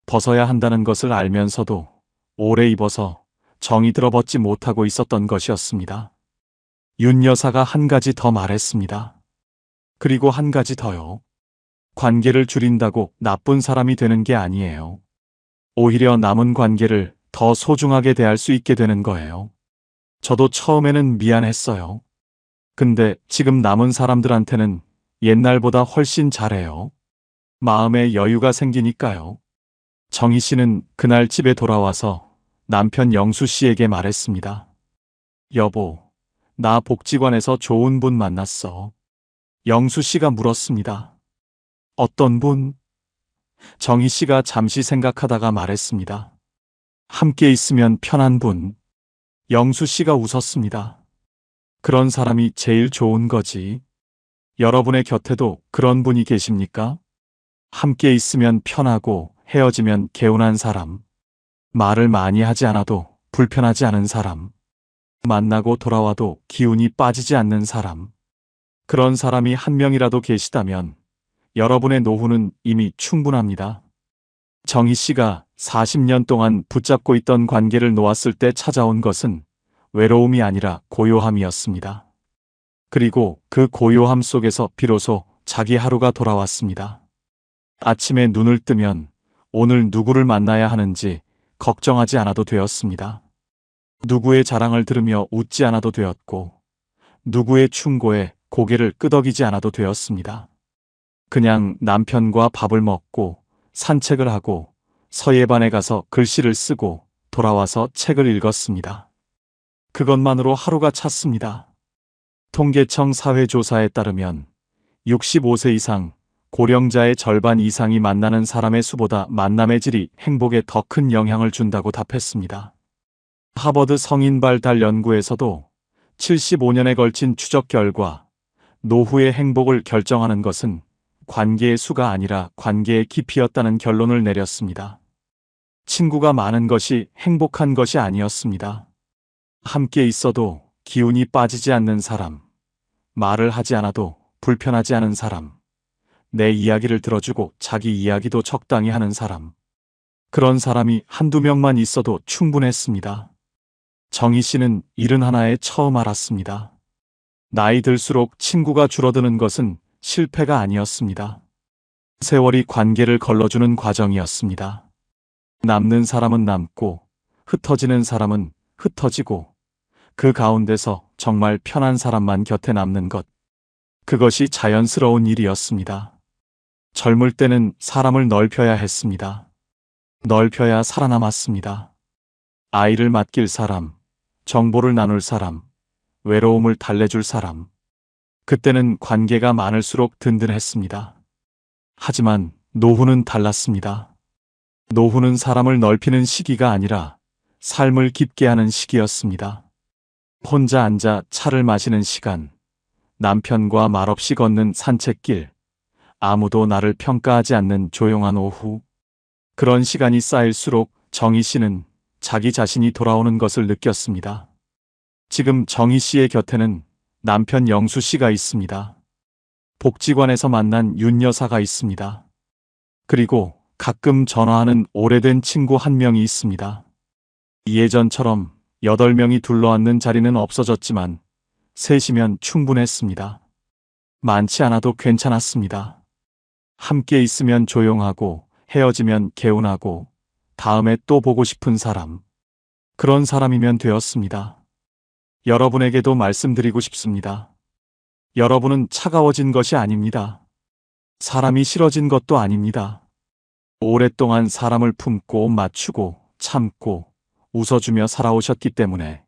벗어야 한다는 것을 알면서도 오래 입어서 정이 들어 벗지 못하고 있었던 것이었습니다. 윤 여사가 한 가지 더 말했습니다. 그리고 한 가지 더요. 관계를 줄인다고 나쁜 사람이 되는 게 아니에요. 오히려 남은 관계를 더 소중하게 대할 수 있게 되는 거예요. 저도 처음에는 미안했어요. 근데 지금 남은 사람들한테는 옛날보다 훨씬 잘해요. 마음에 여유가 생기니까요. 정희 씨는 그날 집에 돌아와서 남편 영수 씨에게 말했습니다. 여보, 나 복지관에서 좋은 분 만났어. 영수 씨가 물었습니다. 어떤 분? 정희 씨가 잠시 생각하다가 말했습니다. 함께 있으면 편한 분. 영수 씨가 웃었습니다. 그런 사람이 제일 좋은 거지. 여러분의 곁에도 그런 분이 계십니까? 함께 있으면 편하고 헤어지면 개운한 사람. 말을 많이 하지 않아도 불편하지 않은 사람. 만나고 돌아와도 기운이 빠지지 않는 사람. 그런 사람이 한 명이라도 계시다면 여러분의 노후는 이미 충분합니다. 정희 씨가 40년 동안 붙잡고 있던 관계를 놓았을 때 찾아온 것은 외로움이 아니라 고요함이었습니다. 그리고 그 고요함 속에서 비로소 자기 하루가 돌아왔습니다. 아침에 눈을 뜨면 오늘 누구를 만나야 하는지 걱정하지 않아도 되었습니다. 누구의 자랑을 들으며 웃지 않아도 되었고, 누구의 충고에 고개를 끄덕이지 않아도 되었습니다. 그냥 남편과 밥을 먹고 산책을 하고 서예반에 가서 글씨를 쓰고 돌아와서 책을 읽었습니다. 그것만으로 하루가 찼습니다. 통계청 사회조사에 따르면 65세 이상 고령자의 절반 이상이 만나는 사람의 수보다 만남의 질이 행복에 더 큰 영향을 준다고 답했습니다. 하버드 성인발달 연구에서도 75년에 걸친 추적 결과 노후의 행복을 결정하는 것은 관계의 수가 아니라 관계의 깊이였다는 결론을 내렸습니다. 친구가 많은 것이 행복한 것이 아니었습니다. 함께 있어도 기운이 빠지지 않는 사람, 말을 하지 않아도 불편하지 않은 사람, 내 이야기를 들어주고 자기 이야기도 적당히 하는 사람. 그런 사람이 한두 명만 있어도 충분했습니다. 정희 씨는 71에 처음 알았습니다. 나이 들수록 친구가 줄어드는 것은 실패가 아니었습니다. 세월이 관계를 걸러주는 과정이었습니다. 남는 사람은 남고 흩어지는 사람은 흩어지고 그 가운데서 정말 편한 사람만 곁에 남는 것. 그것이 자연스러운 일이었습니다. 젊을 때는 사람을 넓혀야 했습니다. 넓혀야 살아남았습니다. 아이를 맡길 사람, 정보를 나눌 사람, 외로움을 달래줄 사람. 그때는 관계가 많을수록 든든했습니다. 하지만 노후는 달랐습니다. 노후는 사람을 넓히는 시기가 아니라 삶을 깊게 하는 시기였습니다. 혼자 앉아 차를 마시는 시간, 남편과 말없이 걷는 산책길, 아무도 나를 평가하지 않는 조용한 오후. 그런 시간이 쌓일수록 정희 씨는 자기 자신이 돌아오는 것을 느꼈습니다. 지금 정희 씨의 곁에는 남편 영수 씨가 있습니다. 복지관에서 만난 윤 여사가 있습니다. 그리고 가끔 전화하는 오래된 친구 한 명이 있습니다. 예전처럼 8명이 둘러앉는 자리는 없어졌지만 셋이면 충분했습니다. 많지 않아도 괜찮았습니다. 함께 있으면 조용하고 헤어지면 개운하고 다음에 또 보고 싶은 사람. 그런 사람이면 되었습니다. 여러분에게도 말씀드리고 싶습니다. 여러분은 차가워진 것이 아닙니다. 사람이 싫어진 것도 아닙니다. 오랫동안 사람을 품고 맞추고 참고 웃어주며 살아오셨기 때문에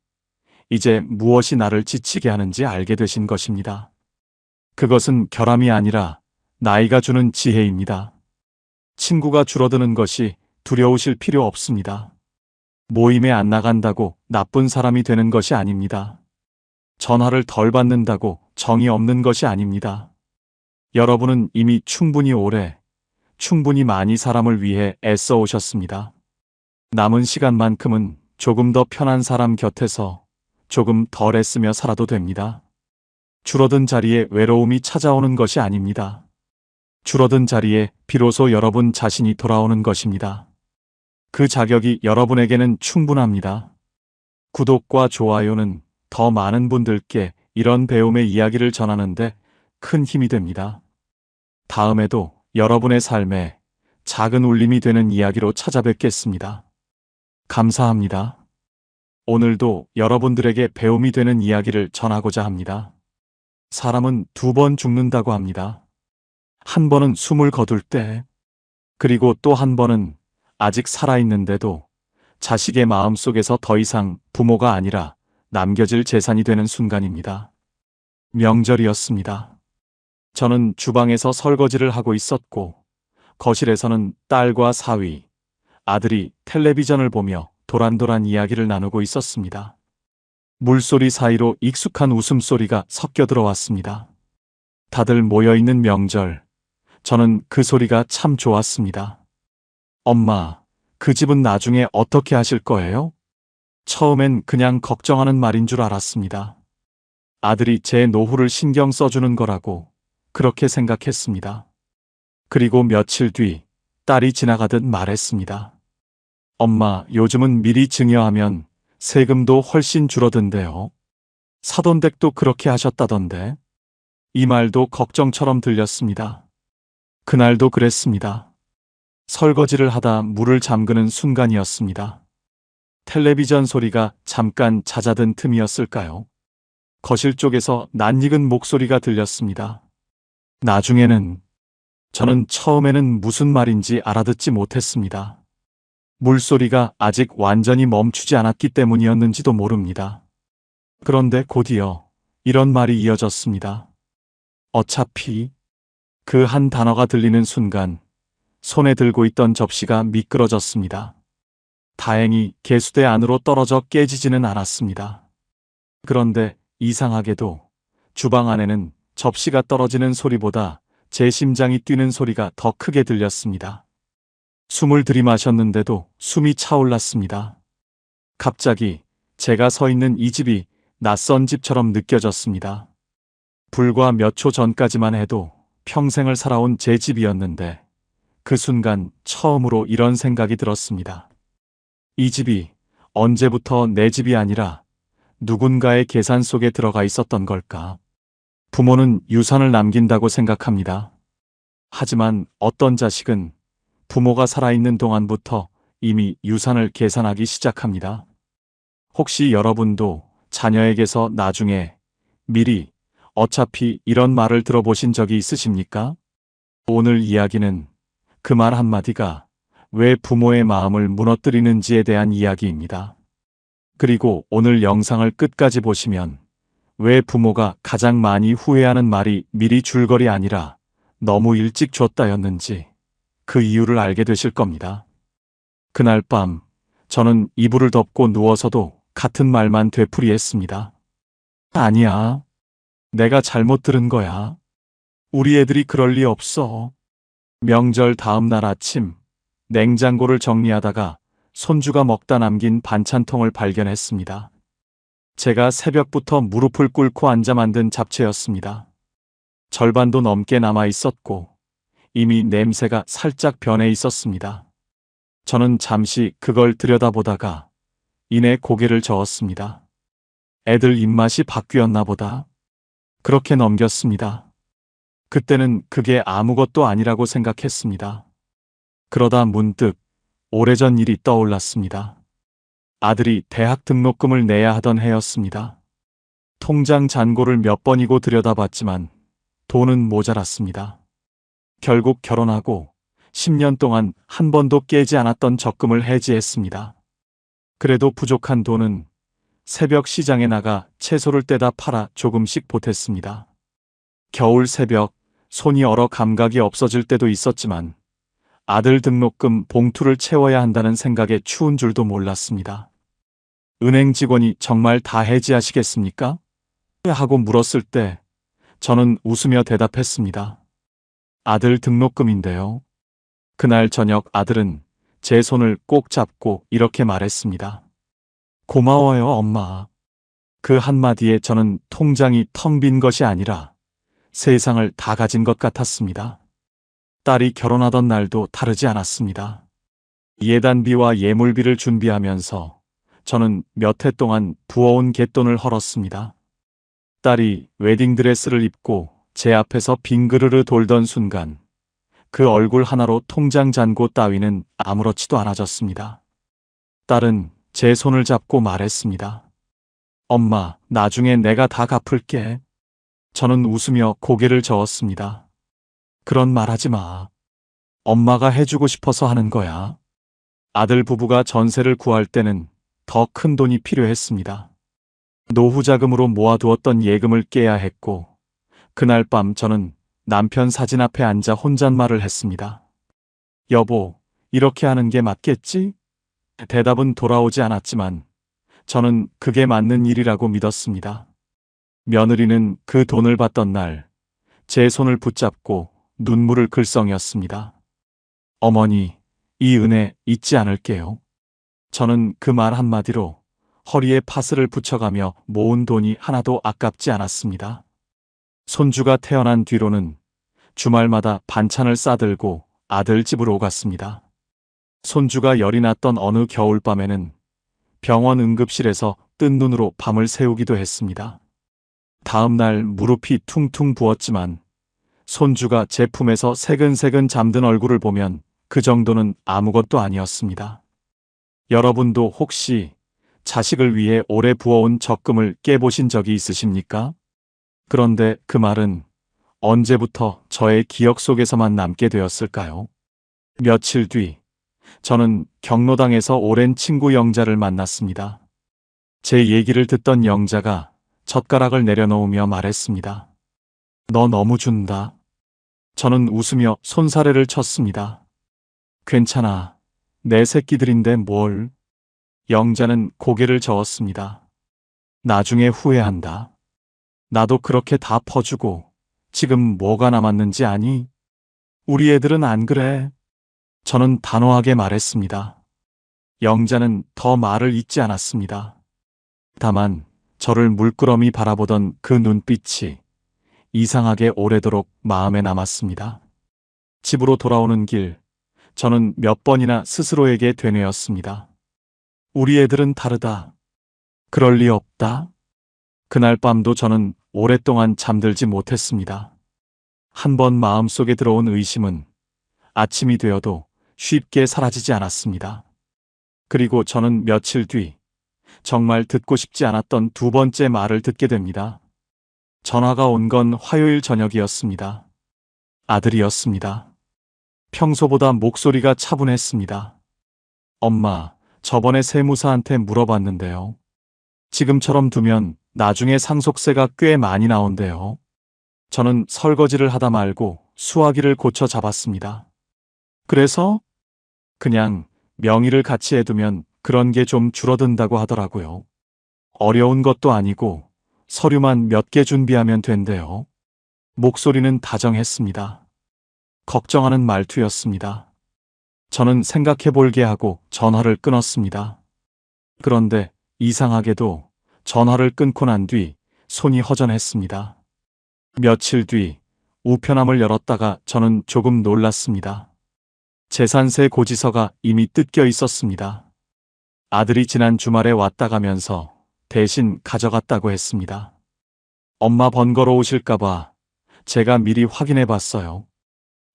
이제 무엇이 나를 지치게 하는지 알게 되신 것입니다. 그것은 결함이 아니라 나이가 주는 지혜입니다. 친구가 줄어드는 것이 두려우실 필요 없습니다. 모임에 안 나간다고 나쁜 사람이 되는 것이 아닙니다. 전화를 덜 받는다고 정이 없는 것이 아닙니다. 여러분은 이미 충분히 오래, 충분히 많이 사람을 위해 애써 오셨습니다. 남은 시간만큼은 조금 더 편한 사람 곁에서 조금 덜 애쓰며 살아도 됩니다. 줄어든 자리에 외로움이 찾아오는 것이 아닙니다. 줄어든 자리에 비로소 여러분 자신이 돌아오는 것입니다. 그 자격이 여러분에게는 충분합니다. 구독과 좋아요는 더 많은 분들께 이런 배움의 이야기를 전하는데 큰 힘이 됩니다. 다음에도 여러분의 삶에 작은 울림이 되는 이야기로 찾아뵙겠습니다. 감사합니다. 오늘도 여러분들에게 배움이 되는 이야기를 전하고자 합니다. 사람은 2번 죽는다고 합니다. 한 번은 숨을 거둘 때, 그리고 또 한 번은 아직 살아있는데도 자식의 마음속에서 더 이상 부모가 아니라 남겨질 재산이 되는 순간입니다. 명절이었습니다. 저는 주방에서 설거지를 하고 있었고, 거실에서는 딸과 사위, 아들이 텔레비전을 보며 도란도란 이야기를 나누고 있었습니다. 물소리 사이로 익숙한 웃음소리가 섞여 들어왔습니다. 다들 모여있는 명절, 저는 그 소리가 참 좋았습니다. 엄마, 그 집은 나중에 어떻게 하실 거예요? 처음엔 그냥 걱정하는 말인 줄 알았습니다. 아들이 제 노후를 신경 써주는 거라고 그렇게 생각했습니다. 그리고 며칠 뒤 딸이 지나가듯 말했습니다. 엄마, 요즘은 미리 증여하면 세금도 훨씬 줄어든대요. 사돈댁도 그렇게 하셨다던데. 이 말도 걱정처럼 들렸습니다. 그날도 그랬습니다. 설거지를 하다 물을 잠그는 순간이었습니다. 텔레비전 소리가 잠깐 잦아든 틈이었을까요? 거실 쪽에서 낯익은 목소리가 들렸습니다. 나중에는, 저는 처음에는 무슨 말인지 알아듣지 못했습니다. 물소리가 아직 완전히 멈추지 않았기 때문이었는지도 모릅니다. 그런데 곧이어 이런 말이 이어졌습니다. 어차피. 그 한 단어가 들리는 순간 손에 들고 있던 접시가 미끄러졌습니다. 다행히 개수대 안으로 떨어져 깨지지는 않았습니다. 그런데 이상하게도 주방 안에는 접시가 떨어지는 소리보다 제 심장이 뛰는 소리가 더 크게 들렸습니다. 숨을 들이마셨는데도 숨이 차올랐습니다. 갑자기 제가 서 있는 이 집이 낯선 집처럼 느껴졌습니다. 불과 몇 초 전까지만 해도 평생을 살아온 제 집이었는데 그 순간 처음으로 이런 생각이 들었습니다. 이 집이 언제부터 내 집이 아니라 누군가의 계산 속에 들어가 있었던 걸까? 부모는 유산을 남긴다고 생각합니다. 하지만 어떤 자식은 부모가 살아있는 동안부터 이미 유산을 계산하기 시작합니다. 혹시 여러분도 자녀에게서 나중에 미리 어차피 이런 말을 들어보신 적이 있으십니까? 오늘 이야기는 그 말 한마디가 왜 부모의 마음을 무너뜨리는지에 대한 이야기입니다. 그리고 오늘 영상을 끝까지 보시면 왜 부모가 가장 많이 후회하는 말이 미리 줄 것이 아니라 너무 일찍 줬다였는지 그 이유를 알게 되실 겁니다. 그날 밤 저는 이불을 덮고 누워서도 같은 말만 되풀이했습니다. 아니야. 내가 잘못 들은 거야. 우리 애들이 그럴 리 없어. 명절 다음 날 아침 냉장고를 정리하다가 손주가 먹다 남긴 반찬통을 발견했습니다. 제가 새벽부터 무릎을 꿇고 앉아 만든 잡채였습니다. 절반도 넘게 남아 있었고 이미 냄새가 살짝 변해 있었습니다. 저는 잠시 그걸 들여다보다가 이내 고개를 저었습니다. 애들 입맛이 바뀌었나 보다. 그렇게 넘겼습니다. 그때는 그게 아무것도 아니라고 생각했습니다. 그러다 문득 오래전 일이 떠올랐습니다. 아들이 대학 등록금을 내야 하던 해였습니다. 통장 잔고를 몇 번이고 들여다봤지만 돈은 모자랐습니다. 결국 결혼하고 10년 동안 한 번도 깨지 않았던 적금을 해지했습니다. 그래도 부족한 돈은 새벽 시장에 나가 채소를 떼다 팔아 조금씩 보탰습니다. 겨울 새벽 손이 얼어 감각이 없어질 때도 있었지만 아들 등록금 봉투를 채워야 한다는 생각에 추운 줄도 몰랐습니다. 은행 직원이 정말 다 해지하시겠습니까? 하고 물었을 때 저는 웃으며 대답했습니다. 아들 등록금인데요. 그날 저녁 아들은 제 손을 꼭 잡고 이렇게 말했습니다. 고마워요, 엄마. 그 한마디에 저는 통장이 텅 빈 것이 아니라 세상을 다 가진 것 같았습니다. 딸이 결혼하던 날도 다르지 않았습니다. 예단비와 예물비를 준비하면서 저는 몇 해 동안 부어온 갯돈을 헐었습니다. 딸이 웨딩드레스를 입고 제 앞에서 빙그르르 돌던 순간 그 얼굴 하나로 통장 잔고 따위는 아무렇지도 않아졌습니다. 딸은 제 손을 잡고 말했습니다. 엄마, 나중에 내가 다 갚을게. 저는 웃으며 고개를 저었습니다. 그런 말 하지 마. 엄마가 해주고 싶어서 하는 거야. 아들 부부가 전세를 구할 때는 더 큰 돈이 필요했습니다. 노후 자금으로 모아두었던 예금을 깨야 했고, 그날 밤 저는 남편 사진 앞에 앉아 혼잣말을 했습니다. 여보, 이렇게 하는 게 맞겠지? 대답은 돌아오지 않았지만 저는 그게 맞는 일이라고 믿었습니다. 며느리는 그 돈을 받던 날 제 손을 붙잡고 눈물을 글썽였습니다. 어머니, 이 은혜 잊지 않을게요. 저는 그 말 한마디로 허리에 파스를 붙여가며 모은 돈이 하나도 아깝지 않았습니다. 손주가 태어난 뒤로는 주말마다 반찬을 싸들고 아들 집으로 갔습니다. 손주가 열이 났던 어느 겨울밤에는 병원 응급실에서 뜬 눈으로 밤을 새우기도 했습니다. 다음 날 무릎이 퉁퉁 부었지만 손주가 제 품에서 새근새근 잠든 얼굴을 보면 그 정도는 아무것도 아니었습니다. 여러분도 혹시 자식을 위해 오래 부어온 적금을 깨보신 적이 있으십니까? 그런데 그 말은 언제부터 저의 기억 속에서만 남게 되었을까요? 며칠 뒤, 저는 경로당에서 오랜 친구 영자를 만났습니다. 제 얘기를 듣던 영자가 젓가락을 내려놓으며 말했습니다. 너 너무 준다. 저는 웃으며 손사래를 쳤습니다. 괜찮아. 내 새끼들인데 뭘. 영자는 고개를 저었습니다. 나중에 후회한다. 나도 그렇게 다 퍼주고 지금 뭐가 남았는지 아니? 우리 애들은 안 그래. 저는 단호하게 말했습니다. 영자는 더 말을 잇지 않았습니다. 다만 저를 물끄러미 바라보던 그 눈빛이 이상하게 오래도록 마음에 남았습니다. 집으로 돌아오는 길, 저는 몇 번이나 스스로에게 되뇌었습니다. 우리 애들은 다르다. 그럴 리 없다. 그날 밤도 저는 오랫동안 잠들지 못했습니다. 한 번 마음속에 들어온 의심은 아침이 되어도 쉽게 사라지지 않았습니다. 그리고 저는 며칠 뒤 정말 듣고 싶지 않았던 두 번째 말을 듣게 됩니다. 전화가 온 건 화요일 저녁이었습니다. 아들이었습니다. 평소보다 목소리가 차분했습니다. 엄마, 저번에 세무사한테 물어봤는데요. 지금처럼 두면 나중에 상속세가 꽤 많이 나온대요. 저는 설거지를 하다 말고 수화기를 고쳐 잡았습니다. 그래서 그냥 명의를 같이 해두면 그런 게 좀 줄어든다고 하더라고요. 어려운 것도 아니고 서류만 몇 개 준비하면 된대요. 목소리는 다정했습니다. 걱정하는 말투였습니다. 저는 생각해 볼게 하고 전화를 끊었습니다. 그런데 이상하게도 전화를 끊고 난 뒤 손이 허전했습니다. 며칠 뒤 우편함을 열었다가 저는 조금 놀랐습니다. 재산세 고지서가 이미 뜯겨 있었습니다. 아들이 지난 주말에 왔다 가면서 대신 가져갔다고 했습니다. 엄마 번거로우실까봐 제가 미리 확인해 봤어요.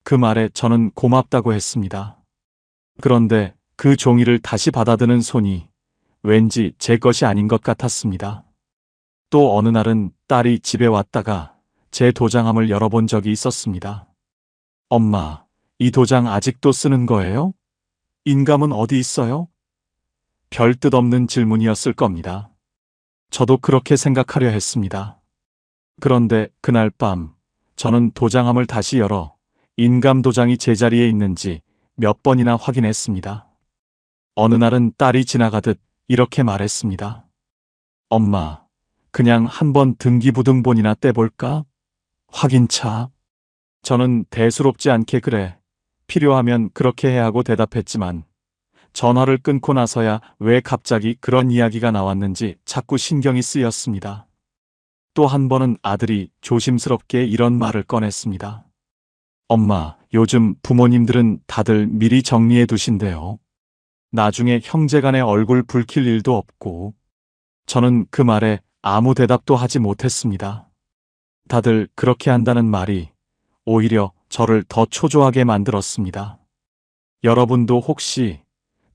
그 말에 저는 고맙다고 했습니다. 그런데 그 종이를 다시 받아드는 손이 왠지 제 것이 아닌 것 같았습니다. 또 어느 날은 딸이 집에 왔다가 제 도장함을 열어본 적이 있었습니다. 엄마, 이 도장 아직도 쓰는 거예요? 인감은 어디 있어요? 별 뜻 없는 질문이었을 겁니다. 저도 그렇게 생각하려 했습니다. 그런데 그날 밤 저는 도장함을 다시 열어 인감 도장이 제자리에 있는지 몇 번이나 확인했습니다. 어느 날은 딸이 지나가듯 이렇게 말했습니다. 엄마, 그냥 한번 등기부등본이나 떼볼까? 확인차. 저는 대수롭지 않게 그래, 필요하면 그렇게 해 하고 대답했지만 전화를 끊고 나서야 왜 갑자기 그런 이야기가 나왔는지 자꾸 신경이 쓰였습니다. 또 한 번은 아들이 조심스럽게 이런 말을 꺼냈습니다. 엄마, 요즘 부모님들은 다들 미리 정리해 두신대요. 나중에 형제간의 얼굴 붉힐 일도 없고. 저는 그 말에 아무 대답도 하지 못했습니다. 다들 그렇게 한다는 말이 오히려 저를 더 초조하게 만들었습니다. 여러분도 혹시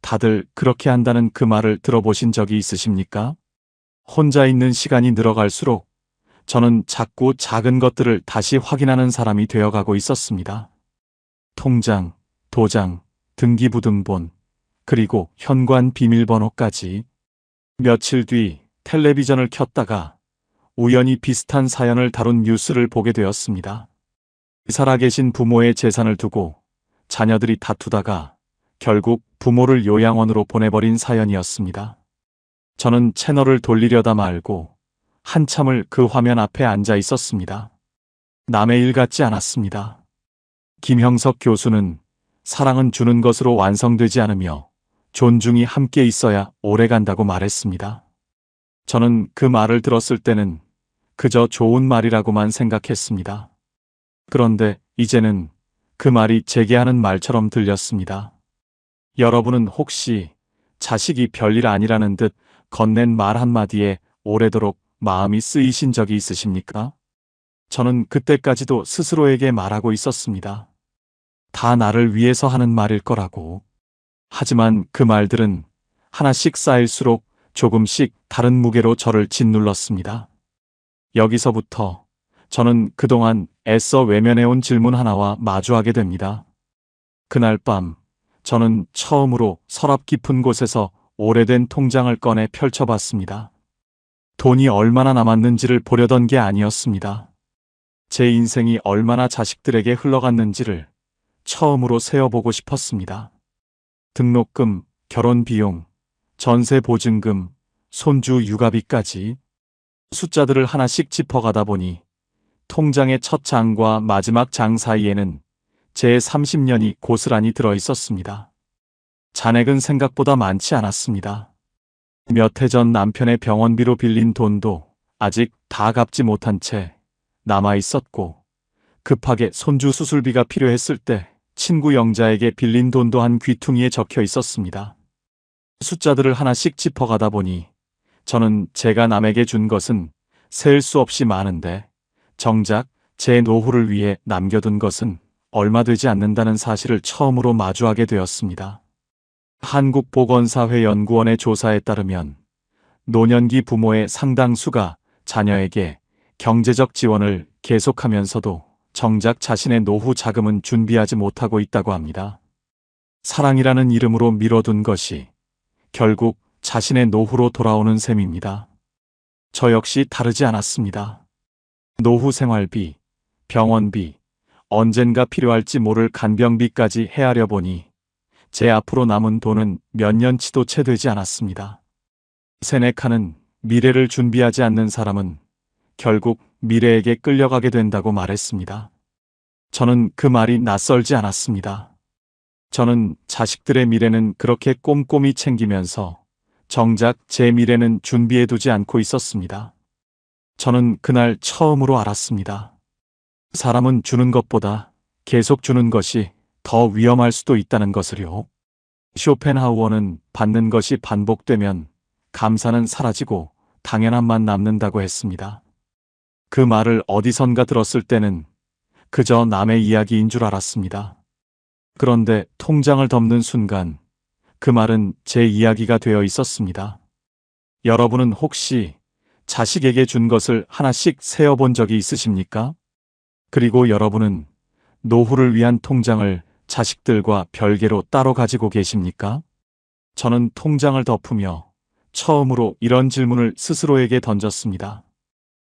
다들 그렇게 한다는 그 말을 들어보신 적이 있으십니까? 혼자 있는 시간이 늘어갈수록 저는 자꾸 작은 것들을 다시 확인하는 사람이 되어가고 있었습니다. 통장, 도장, 등기부등본, 그리고 현관 비밀번호까지. 며칠 뒤 텔레비전을 켰다가 우연히 비슷한 사연을 다룬 뉴스를 보게 되었습니다. 살아계신 부모의 재산을 두고 자녀들이 다투다가 결국 부모를 요양원으로 보내버린 사연이었습니다. 저는 채널을 돌리려다 말고 한참을 그 화면 앞에 앉아 있었습니다. 남의 일 같지 않았습니다. 김형석 교수는 사랑은 주는 것으로 완성되지 않으며 존중이 함께 있어야 오래간다고 말했습니다. 저는 그 말을 들었을 때는 그저 좋은 말이라고만 생각했습니다. 그런데 이제는 그 말이 제게 하는 말처럼 들렸습니다. 여러분은 혹시 자식이 별일 아니라는 듯 건넨 말 한마디에 오래도록 마음이 쓰이신 적이 있으십니까? 저는 그때까지도 스스로에게 말하고 있었습니다. 다 나를 위해서 하는 말일 거라고. 하지만 그 말들은 하나씩 쌓일수록 조금씩 다른 무게로 저를 짓눌렀습니다. 여기서부터 저는 그동안 애써 외면해온 질문 하나와 마주하게 됩니다. 그날 밤 저는 처음으로 서랍 깊은 곳에서 오래된 통장을 꺼내 펼쳐봤습니다. 돈이 얼마나 남았는지를 보려던 게 아니었습니다. 제 인생이 얼마나 자식들에게 흘러갔는지를 처음으로 세어보고 싶었습니다. 등록금, 결혼비용, 전세보증금, 손주 육아비까지 숫자들을 하나씩 짚어가다 보니 통장의 첫 장과 마지막 장 사이에는 제 30년이 고스란히 들어 있었습니다. 잔액은 생각보다 많지 않았습니다. 몇 해 전 남편의 병원비로 빌린 돈도 아직 다 갚지 못한 채 남아 있었고, 급하게 손주 수술비가 필요했을 때 친구 영자에게 빌린 돈도 한 귀퉁이에 적혀 있었습니다. 숫자들을 하나씩 짚어가다 보니 저는 제가 남에게 준 것은 셀 수 없이 많은데 정작 제 노후를 위해 남겨둔 것은 얼마 되지 않는다는 사실을 처음으로 마주하게 되었습니다. 한국보건사회연구원의 조사에 따르면 노년기 부모의 상당수가 자녀에게 경제적 지원을 계속하면서도 정작 자신의 노후 자금은 준비하지 못하고 있다고 합니다. 사랑이라는 이름으로 미뤄둔 것이 결국 자신의 노후로 돌아오는 셈입니다. 저 역시 다르지 않았습니다. 노후 생활비, 병원비, 언젠가 필요할지 모를 간병비까지 헤아려 보니 제 앞으로 남은 돈은 몇 년치도 채 되지 않았습니다. 세네카는 미래를 준비하지 않는 사람은 결국 미래에게 끌려가게 된다고 말했습니다. 저는 그 말이 낯설지 않았습니다. 저는 자식들의 미래는 그렇게 꼼꼼히 챙기면서 정작 제 미래는 준비해두지 않고 있었습니다. 저는 그날 처음으로 알았습니다. 사람은 주는 것보다 계속 주는 것이 더 위험할 수도 있다는 것을요. 쇼펜하우어는 받는 것이 반복되면 감사는 사라지고 당연함만 남는다고 했습니다. 그 말을 어디선가 들었을 때는 그저 남의 이야기인 줄 알았습니다. 그런데 통장을 덮는 순간 그 말은 제 이야기가 되어 있었습니다. 여러분은 혹시 자식에게 준 것을 하나씩 세어본 적이 있으십니까? 그리고 여러분은 노후를 위한 통장을 자식들과 별개로 따로 가지고 계십니까? 저는 통장을 덮으며 처음으로 이런 질문을 스스로에게 던졌습니다.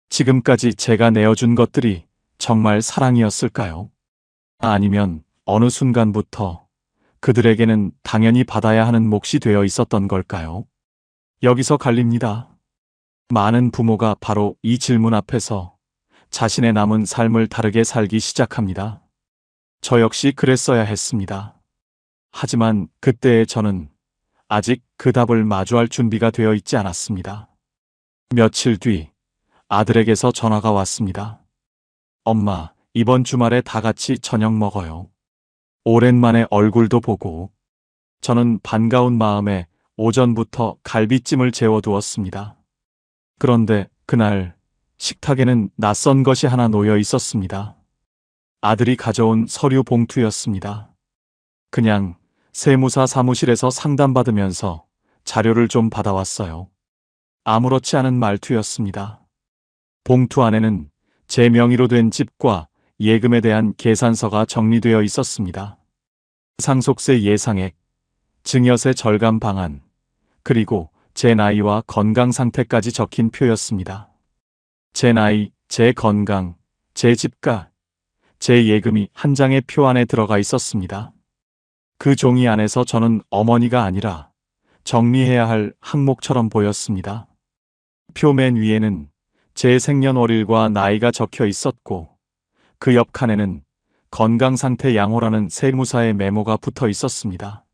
지금까지 제가 내어준 것들이 정말 사랑이었을까요? 아니면 어느 순간부터 그들에게는 당연히 받아야 하는 몫이 되어 있었던 걸까요? 여기서 갈립니다. 많은 부모가 바로 이 질문 앞에서 자신의 남은 삶을 다르게 살기 시작합니다. 저 역시 그랬어야 했습니다. 하지만 그때의 저는 아직 그 답을 마주할 준비가 되어 있지 않았습니다. 며칠 뒤 아들에게서 전화가 왔습니다. 엄마, 이번 주말에 다 같이 저녁 먹어요. 오랜만에 얼굴도 보고. 저는 반가운 마음에 오전부터 갈비찜을 재워두었습니다. 그런데 그날 식탁에는 낯선 것이 하나 놓여 있었습니다. 아들이 가져온 서류 봉투였습니다. 그냥 세무사 사무실에서 상담받으면서 자료를 좀 받아왔어요. 아무렇지 않은 말투였습니다. 봉투 안에는 제 명의로 된 집과 예금에 대한 계산서가 정리되어 있었습니다. 상속세 예상액, 증여세 절감 방안, 그리고 제 나이와 건강 상태까지 적힌 표였습니다. 제 나이, 제 건강, 제 집가, 제 예금이 한 장의 표 안에 들어가 있었습니다. 그 종이 안에서 저는 어머니가 아니라 정리해야 할 항목처럼 보였습니다. 표 맨 위에는 제 생년월일과 나이가 적혀 있었고 그 옆 칸에는 건강상태 양호라는 세무사의 메모가 붙어 있었습니다.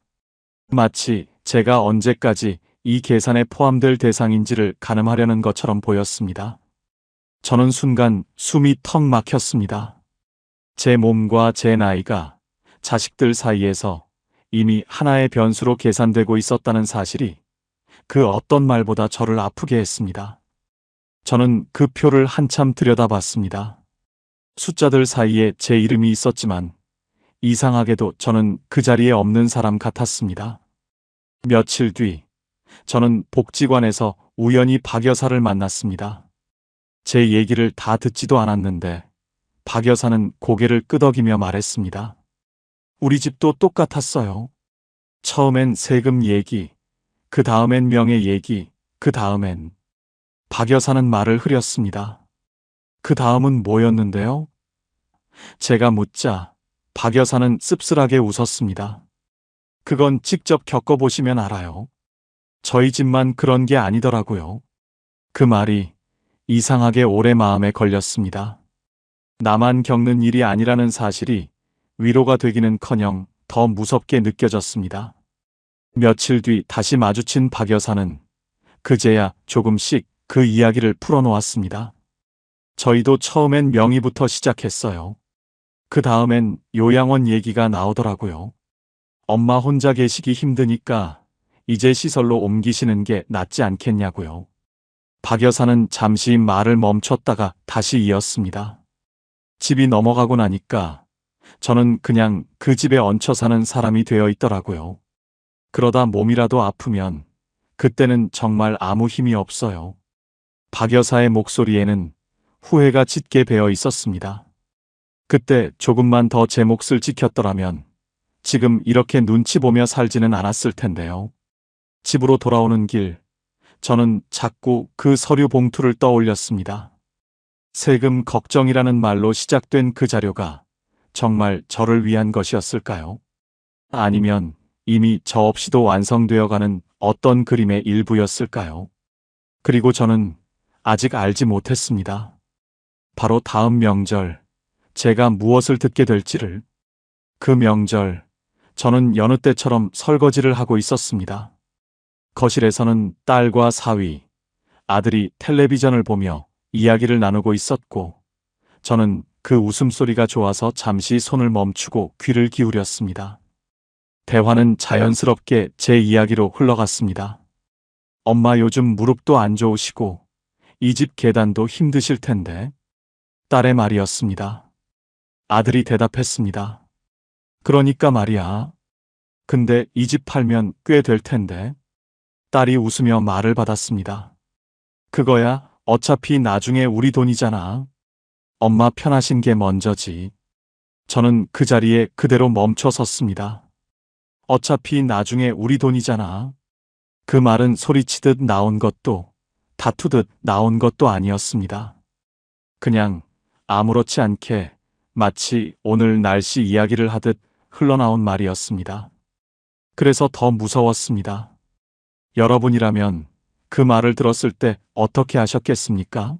마치 제가 언제까지 이 계산에 포함될 대상인지를 가늠하려는 것처럼 보였습니다. 저는 순간 숨이 턱 막혔습니다. 제 몸과 제 나이가 자식들 사이에서 이미 하나의 변수로 계산되고 있었다는 사실이 그 어떤 말보다 저를 아프게 했습니다. 저는 그 표를 한참 들여다봤습니다. 숫자들 사이에 제 이름이 있었지만 이상하게도 저는 그 자리에 없는 사람 같았습니다. 며칠 뒤 저는 복지관에서 우연히 박 여사를 만났습니다. 제 얘기를 다 듣지도 않았는데 박 여사는 고개를 끄덕이며 말했습니다. 우리 집도 똑같았어요. 처음엔 세금 얘기, 그 다음엔 명예 얘기, 그 다음엔 박 여사는 말을 흐렸습니다. 그 다음은 뭐였는데요? 제가 묻자 박 여사는 씁쓸하게 웃었습니다. 그건 직접 겪어보시면 알아요. 저희 집만 그런 게 아니더라고요. 그 말이 이상하게 오래 마음에 걸렸습니다. 나만 겪는 일이 아니라는 사실이 위로가 되기는커녕 더 무섭게 느껴졌습니다. 며칠 뒤 다시 마주친 박 여사는 그제야 조금씩 그 이야기를 풀어놓았습니다. 저희도 처음엔 명의부터 시작했어요. 그 다음엔 요양원 얘기가 나오더라고요. 엄마 혼자 계시기 힘드니까 이제 시설로 옮기시는 게 낫지 않겠냐고요. 박 여사는 잠시 말을 멈췄다가 다시 이었습니다. 집이 넘어가고 나니까 저는 그냥 그 집에 얹혀 사는 사람이 되어 있더라고요. 그러다 몸이라도 아프면 그때는 정말 아무 힘이 없어요. 박 여사의 목소리에는 후회가 짙게 배어 있었습니다. 그때 조금만 더 제 몫을 지켰더라면 지금 이렇게 눈치 보며 살지는 않았을 텐데요. 집으로 돌아오는 길, 저는 자꾸 그 서류 봉투를 떠올렸습니다. 세금 걱정이라는 말로 시작된 그 자료가 정말 저를 위한 것이었을까요? 아니면 이미 저 없이도 완성되어가는 어떤 그림의 일부였을까요? 그리고 저는 아직 알지 못했습니다. 바로 다음 명절, 제가 무엇을 듣게 될지를. 그 명절, 저는 여느 때처럼 설거지를 하고 있었습니다. 거실에서는 딸과 사위, 아들이 텔레비전을 보며 이야기를 나누고 있었고, 저는 그 웃음소리가 좋아서 잠시 손을 멈추고 귀를 기울였습니다. 대화는 자연스럽게 제 이야기로 흘러갔습니다. 엄마 요즘 무릎도 안 좋으시고, 이 집 계단도 힘드실 텐데. 딸의 말이었습니다. 아들이 대답했습니다. 그러니까 말이야. 근데 이 집 팔면 꽤 될 텐데. 딸이 웃으며 말을 받았습니다. 그거야 어차피 나중에 우리 돈이잖아. 엄마 편하신 게 먼저지. 저는 그 자리에 그대로 멈춰 섰습니다. 어차피 나중에 우리 돈이잖아. 그 말은 소리치듯 나온 것도 다투듯 나온 것도 아니었습니다. 그냥 아무렇지 않게 마치 오늘 날씨 이야기를 하듯 흘러나온 말이었습니다. 그래서 더 무서웠습니다. 여러분이라면 그 말을 들었을 때 어떻게 하셨겠습니까?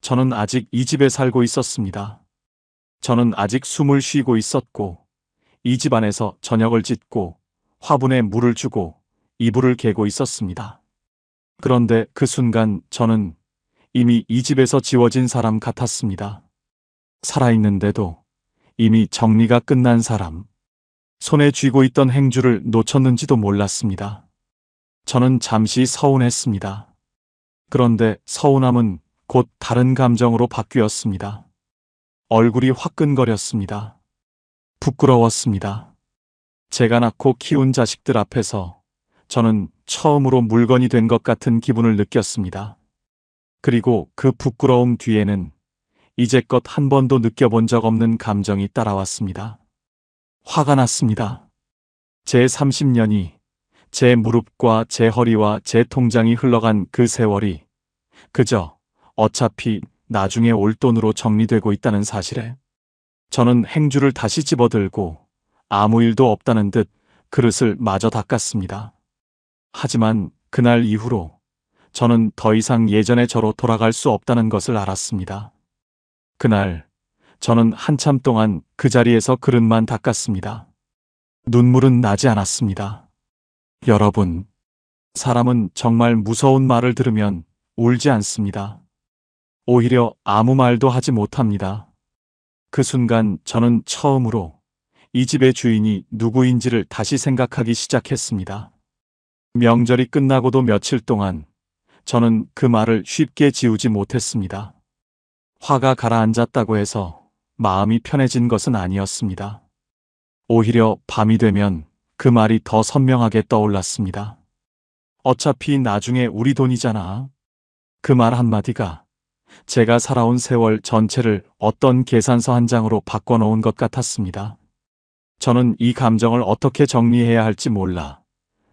저는 아직 이 집에 살고 있었습니다. 저는 아직 숨을 쉬고 있었고, 이 집 안에서 저녁을 짓고, 화분에 물을 주고, 이불을 개고 있었습니다. 그런데 그 순간 저는 이미 이 집에서 지워진 사람 같았습니다. 살아있는데도 이미 정리가 끝난 사람. 손에 쥐고 있던 행주를 놓쳤는지도 몰랐습니다. 저는 잠시 서운했습니다. 그런데 서운함은 곧 다른 감정으로 바뀌었습니다. 얼굴이 화끈거렸습니다. 부끄러웠습니다. 제가 낳고 키운 자식들 앞에서 저는 처음으로 물건이 된 것 같은 기분을 느꼈습니다. 그리고 그 부끄러움 뒤에는 이제껏 한 번도 느껴본 적 없는 감정이 따라왔습니다. 화가 났습니다. 제 30년이 제 무릎과 제 허리와 제 통장이 흘러간 그 세월이 그저 어차피 나중에 올 돈으로 정리되고 있다는 사실에 저는 행주를 다시 집어들고 아무 일도 없다는 듯 그릇을 마저 닦았습니다. 하지만 그날 이후로 저는 더 이상 예전의 저로 돌아갈 수 없다는 것을 알았습니다. 그날 저는 한참 동안 그 자리에서 그릇만 닦았습니다. 눈물은 나지 않았습니다. 여러분, 사람은 정말 무서운 말을 들으면 울지 않습니다. 오히려 아무 말도 하지 못합니다. 그 순간 저는 처음으로 이 집의 주인이 누구인지를 다시 생각하기 시작했습니다. 명절이 끝나고도 며칠 동안 저는 그 말을 쉽게 지우지 못했습니다. 화가 가라앉았다고 해서 마음이 편해진 것은 아니었습니다. 오히려 밤이 되면 그 말이 더 선명하게 떠올랐습니다. 어차피 나중에 우리 돈이잖아. 그 말 한마디가 제가 살아온 세월 전체를 어떤 계산서 한 장으로 바꿔놓은 것 같았습니다. 저는 이 감정을 어떻게 정리해야 할지 몰라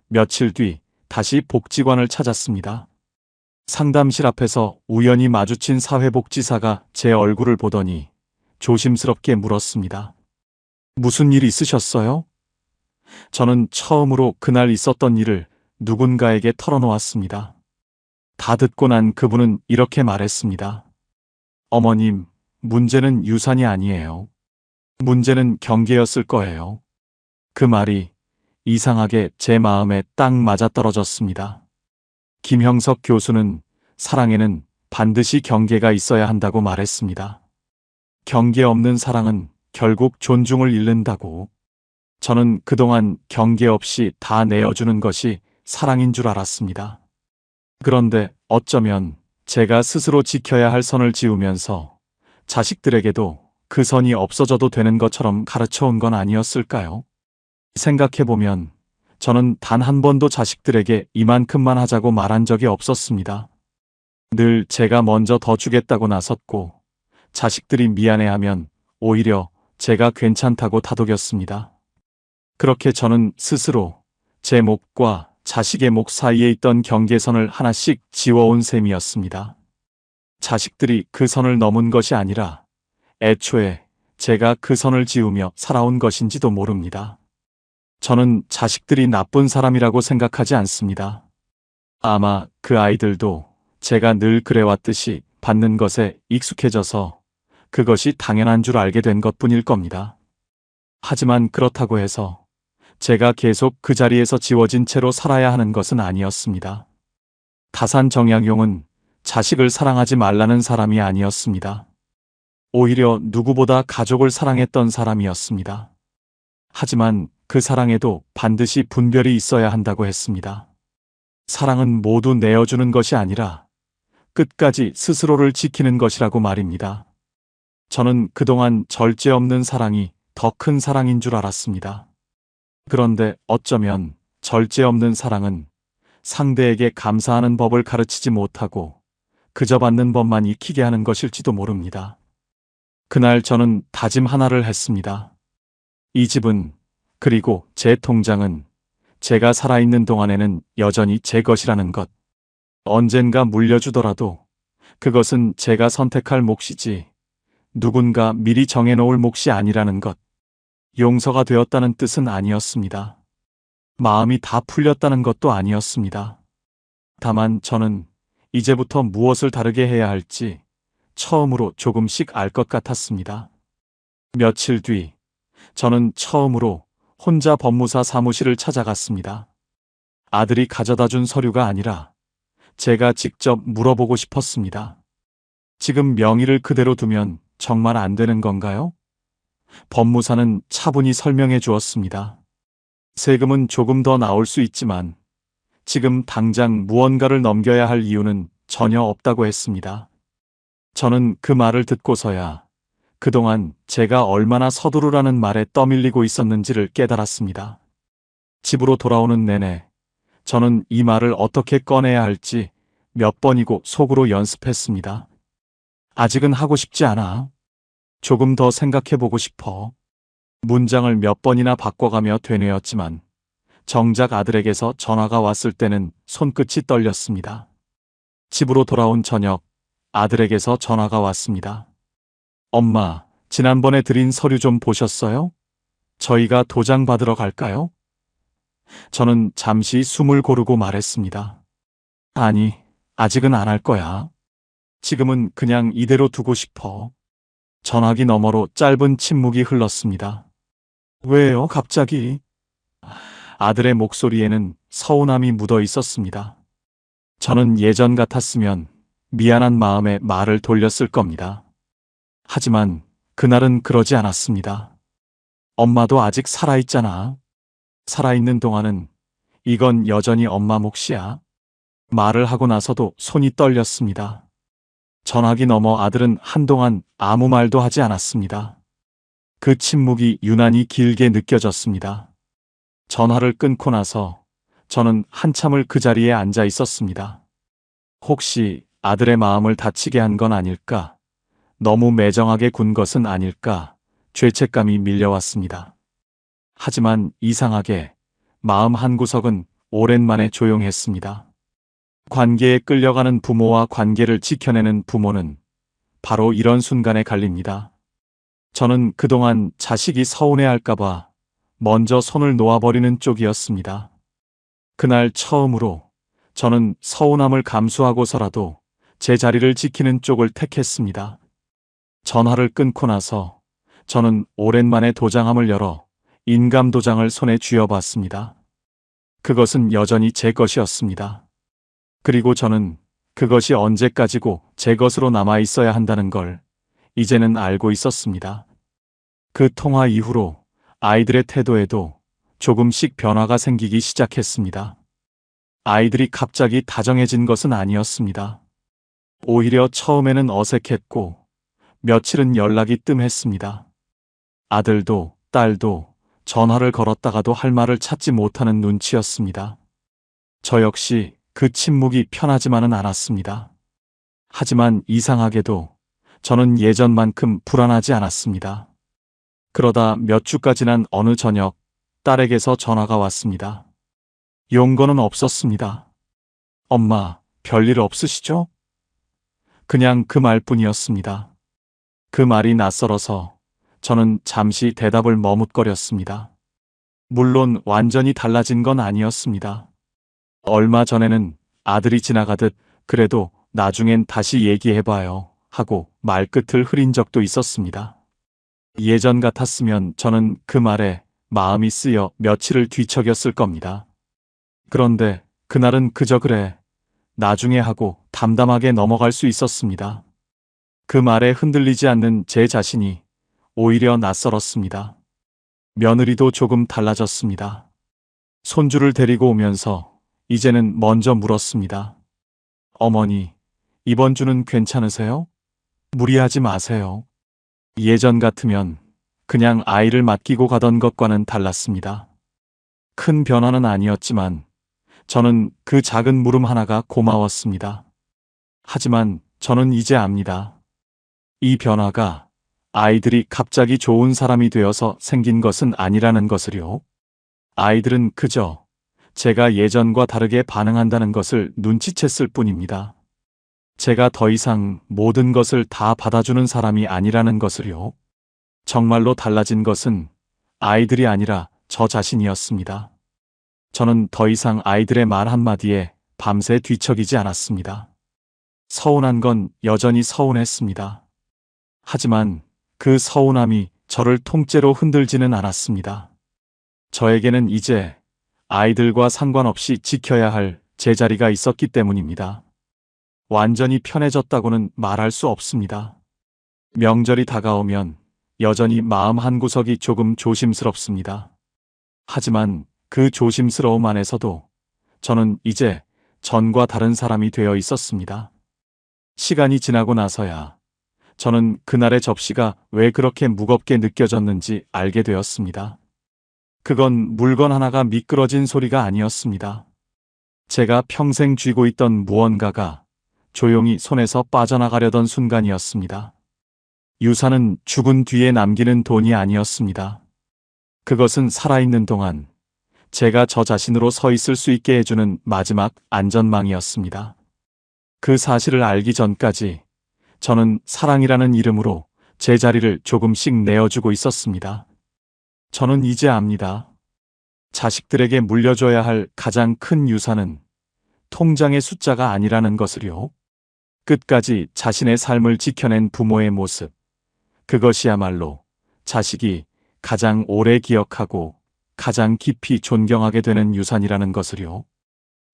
며칠 뒤 다시 복지관을 찾았습니다. 상담실 앞에서 우연히 마주친 사회복지사가 제 얼굴을 보더니 조심스럽게 물었습니다. 무슨 일 있으셨어요? 저는 처음으로 그날 있었던 일을 누군가에게 털어놓았습니다. 다 듣고 난 그분은 이렇게 말했습니다. 어머님, 문제는 유산이 아니에요. 문제는 경계였을 거예요. 그 말이 이상하게 제 마음에 딱 맞아떨어졌습니다. 김형석 교수는 사랑에는 반드시 경계가 있어야 한다고 말했습니다. 경계 없는 사랑은 결국 존중을 잃는다고. 저는 그동안 경계 없이 다 내어주는 것이 사랑인 줄 알았습니다. 그런데 어쩌면 제가 스스로 지켜야 할 선을 지우면서 자식들에게도 그 선이 없어져도 되는 것처럼 가르쳐온 건 아니었을까요? 생각해보면 저는 단 한 번도 자식들에게 이만큼만 하자고 말한 적이 없었습니다. 늘 제가 먼저 더 주겠다고 나섰고 자식들이 미안해하면 오히려 제가 괜찮다고 다독였습니다. 그렇게 저는 스스로 제 몫과 자식의 몫 사이에 있던 경계선을 하나씩 지워온 셈이었습니다. 자식들이 그 선을 넘은 것이 아니라 애초에 제가 그 선을 지우며 살아온 것인지도 모릅니다. 저는 자식들이 나쁜 사람이라고 생각하지 않습니다. 아마 그 아이들도 제가 늘 그래왔듯이 받는 것에 익숙해져서 그것이 당연한 줄 알게 된 것뿐일 겁니다. 하지만 그렇다고 해서 제가 계속 그 자리에서 지워진 채로 살아야 하는 것은 아니었습니다. 다산 정약용은 자식을 사랑하지 말라는 사람이 아니었습니다. 오히려 누구보다 가족을 사랑했던 사람이었습니다. 하지만 그 사랑에도 반드시 분별이 있어야 한다고 했습니다. 사랑은 모두 내어주는 것이 아니라 끝까지 스스로를 지키는 것이라고 말입니다. 저는 그동안 절제 없는 사랑이 더 큰 사랑인 줄 알았습니다. 그런데 어쩌면 절제 없는 사랑은 상대에게 감사하는 법을 가르치지 못하고 그저 받는 법만 익히게 하는 것일지도 모릅니다. 그날 저는 다짐 하나를 했습니다. 이 집은, 그리고 제 통장은 제가 살아있는 동안에는 여전히 제 것이라는 것. 언젠가 물려주더라도 그것은 제가 선택할 몫이지 누군가 미리 정해놓을 몫이 아니라는 것. 용서가 되었다는 뜻은 아니었습니다. 마음이 다 풀렸다는 것도 아니었습니다. 다만 저는 이제부터 무엇을 다르게 해야 할지 처음으로 조금씩 알 것 같았습니다. 며칠 뒤 저는 처음으로 혼자 법무사 사무실을 찾아갔습니다. 아들이 가져다 준 서류가 아니라 제가 직접 물어보고 싶었습니다. 지금 명의를 그대로 두면 정말 안 되는 건가요? 법무사는 차분히 설명해 주었습니다. 세금은 조금 더 나올 수 있지만 지금 당장 무언가를 넘겨야 할 이유는 전혀 없다고 했습니다. 저는 그 말을 듣고서야 그동안 제가 얼마나 서두르라는 말에 떠밀리고 있었는지를 깨달았습니다. 집으로 돌아오는 내내 저는 이 말을 어떻게 꺼내야 할지 몇 번이고 속으로 연습했습니다. 아직은 하고 싶지 않아. 조금 더 생각해보고 싶어. 문장을 몇 번이나 바꿔가며 되뇌었지만 정작 아들에게서 전화가 왔을 때는 손끝이 떨렸습니다. 집으로 돌아온 저녁, 아들에게서 전화가 왔습니다. 엄마, 지난번에 드린 서류 좀 보셨어요? 저희가 도장 받으러 갈까요? 저는 잠시 숨을 고르고 말했습니다. 아니, 아직은 안 할 거야. 지금은 그냥 이대로 두고 싶어. 전화기 너머로 짧은 침묵이 흘렀습니다. 왜요, 갑자기? 아들의 목소리에는 서운함이 묻어 있었습니다. 저는 예전 같았으면 미안한 마음에 말을 돌렸을 겁니다. 하지만 그날은 그러지 않았습니다. 엄마도 아직 살아있잖아. 살아있는 동안은 이건 여전히 엄마 몫이야. 말을 하고 나서도 손이 떨렸습니다. 전화기 너머 아들은 한동안 아무 말도 하지 않았습니다. 그 침묵이 유난히 길게 느껴졌습니다. 전화를 끊고 나서 저는 한참을 그 자리에 앉아 있었습니다. 혹시 아들의 마음을 다치게 한 건 아닐까? 너무 매정하게 군 것은 아닐까? 죄책감이 밀려왔습니다. 하지만 이상하게 마음 한구석은 오랜만에 조용했습니다. 관계에 끌려가는 부모와 관계를 지켜내는 부모는 바로 이런 순간에 갈립니다. 저는 그동안 자식이 서운해할까봐 먼저 손을 놓아버리는 쪽이었습니다. 그날 처음으로 저는 서운함을 감수하고서라도 제 자리를 지키는 쪽을 택했습니다. 전화를 끊고 나서 저는 오랜만에 도장함을 열어 인감 도장을 손에 쥐어봤습니다. 그것은 여전히 제 것이었습니다. 그리고 저는 그것이 언제까지고 제 것으로 남아 있어야 한다는 걸 이제는 알고 있었습니다. 그 통화 이후로 아이들의 태도에도 조금씩 변화가 생기기 시작했습니다. 아이들이 갑자기 다정해진 것은 아니었습니다. 오히려 처음에는 어색했고 며칠은 연락이 뜸했습니다. 아들도 딸도 전화를 걸었다가도 할 말을 찾지 못하는 눈치였습니다. 저 역시 그 침묵이 편하지만은 않았습니다. 하지만 이상하게도 저는 예전만큼 불안하지 않았습니다. 그러다 몇 주가 지난 어느 저녁 딸에게서 전화가 왔습니다. 용건은 없었습니다. 엄마, 별일 없으시죠? 그냥 그 말뿐이었습니다. 그 말이 낯설어서 저는 잠시 대답을 머뭇거렸습니다. 물론 완전히 달라진 건 아니었습니다. 얼마 전에는 아들이 지나가듯 그래도 나중엔 다시 얘기해봐요 하고 말끝을 흐린 적도 있었습니다. 예전 같았으면 저는 그 말에 마음이 쓰여 며칠을 뒤척였을 겁니다. 그런데 그날은 그저 그래, 나중에 하고 담담하게 넘어갈 수 있었습니다. 그 말에 흔들리지 않는 제 자신이 오히려 낯설었습니다. 며느리도 조금 달라졌습니다. 손주를 데리고 오면서 이제는 먼저 물었습니다. 어머니, 이번 주는 괜찮으세요? 무리하지 마세요. 예전 같으면 그냥 아이를 맡기고 가던 것과는 달랐습니다. 큰 변화는 아니었지만 저는 그 작은 물음 하나가 고마웠습니다. 하지만 저는 이제 압니다. 이 변화가 아이들이 갑자기 좋은 사람이 되어서 생긴 것은 아니라는 것을요. 아이들은 그저 제가 예전과 다르게 반응한다는 것을 눈치챘을 뿐입니다. 제가 더 이상 모든 것을 다 받아주는 사람이 아니라는 것을요. 정말로 달라진 것은 아이들이 아니라 저 자신이었습니다. 저는 더 이상 아이들의 말 한마디에 밤새 뒤척이지 않았습니다. 서운한 건 여전히 서운했습니다. 하지만 그 서운함이 저를 통째로 흔들지는 않았습니다. 저에게는 이제 아이들과 상관없이 지켜야 할 제 자리가 있었기 때문입니다. 완전히 편해졌다고는 말할 수 없습니다. 명절이 다가오면 여전히 마음 한구석이 조금 조심스럽습니다. 하지만 그 조심스러움 안에서도 저는 이제 전과 다른 사람이 되어 있었습니다. 시간이 지나고 나서야 저는 그날의 접시가 왜 그렇게 무겁게 느껴졌는지 알게 되었습니다. 그건 물건 하나가 미끄러진 소리가 아니었습니다. 제가 평생 쥐고 있던 무언가가 조용히 손에서 빠져나가려던 순간이었습니다. 유산은 죽은 뒤에 남기는 돈이 아니었습니다. 그것은 살아있는 동안 제가 저 자신으로 서 있을 수 있게 해주는 마지막 안전망이었습니다. 그 사실을 알기 전까지 저는 사랑이라는 이름으로 제 자리를 조금씩 내어주고 있었습니다. 저는 이제 압니다. 자식들에게 물려줘야 할 가장 큰 유산은 통장의 숫자가 아니라는 것을요. 끝까지 자신의 삶을 지켜낸 부모의 모습. 그것이야말로 자식이 가장 오래 기억하고 가장 깊이 존경하게 되는 유산이라는 것을요.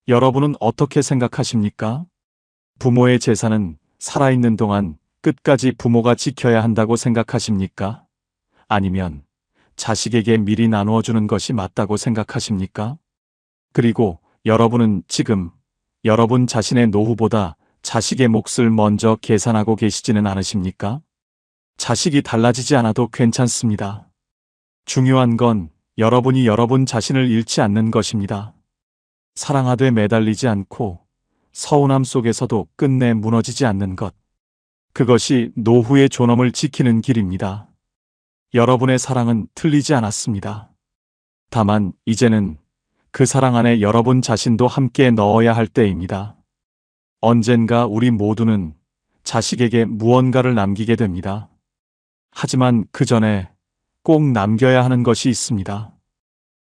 여러분은 어떻게 생각하십니까? 부모의 재산은 살아있는 동안 끝까지 부모가 지켜야 한다고 생각하십니까? 아니면 자식에게 미리 나누어 주는 것이 맞다고 생각하십니까? 그리고 여러분은 지금 여러분 자신의 노후보다 자식의 몫을 먼저 계산하고 계시지는 않으십니까? 자식이 달라지지 않아도 괜찮습니다. 중요한 건 여러분이 여러분 자신을 잃지 않는 것입니다. 사랑하되 매달리지 않고 서운함 속에서도 끝내 무너지지 않는 것. 그것이 노후의 존엄을 지키는 길입니다. 여러분의 사랑은 틀리지 않았습니다. 다만 이제는 그 사랑 안에 여러분 자신도 함께 넣어야 할 때입니다. 언젠가 우리 모두는 자식에게 무언가를 남기게 됩니다. 하지만 그 전에 꼭 남겨야 하는 것이 있습니다.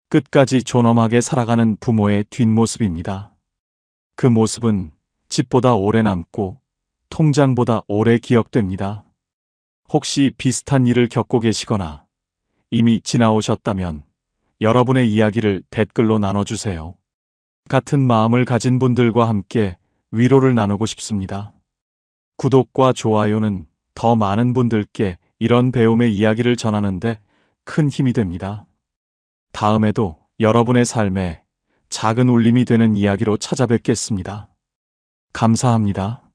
끝까지 존엄하게 살아가는 부모의 뒷모습입니다. 그 모습은 집보다 오래 남고 통장보다 오래 기억됩니다. 혹시 비슷한 일을 겪고 계시거나 이미 지나오셨다면 여러분의 이야기를 댓글로 나눠주세요. 같은 마음을 가진 분들과 함께 위로를 나누고 싶습니다. 구독과 좋아요는 더 많은 분들께 이런 배움의 이야기를 전하는데 큰 힘이 됩니다. 다음에도 여러분의 삶에 작은 울림이 되는 이야기로 찾아뵙겠습니다. 감사합니다.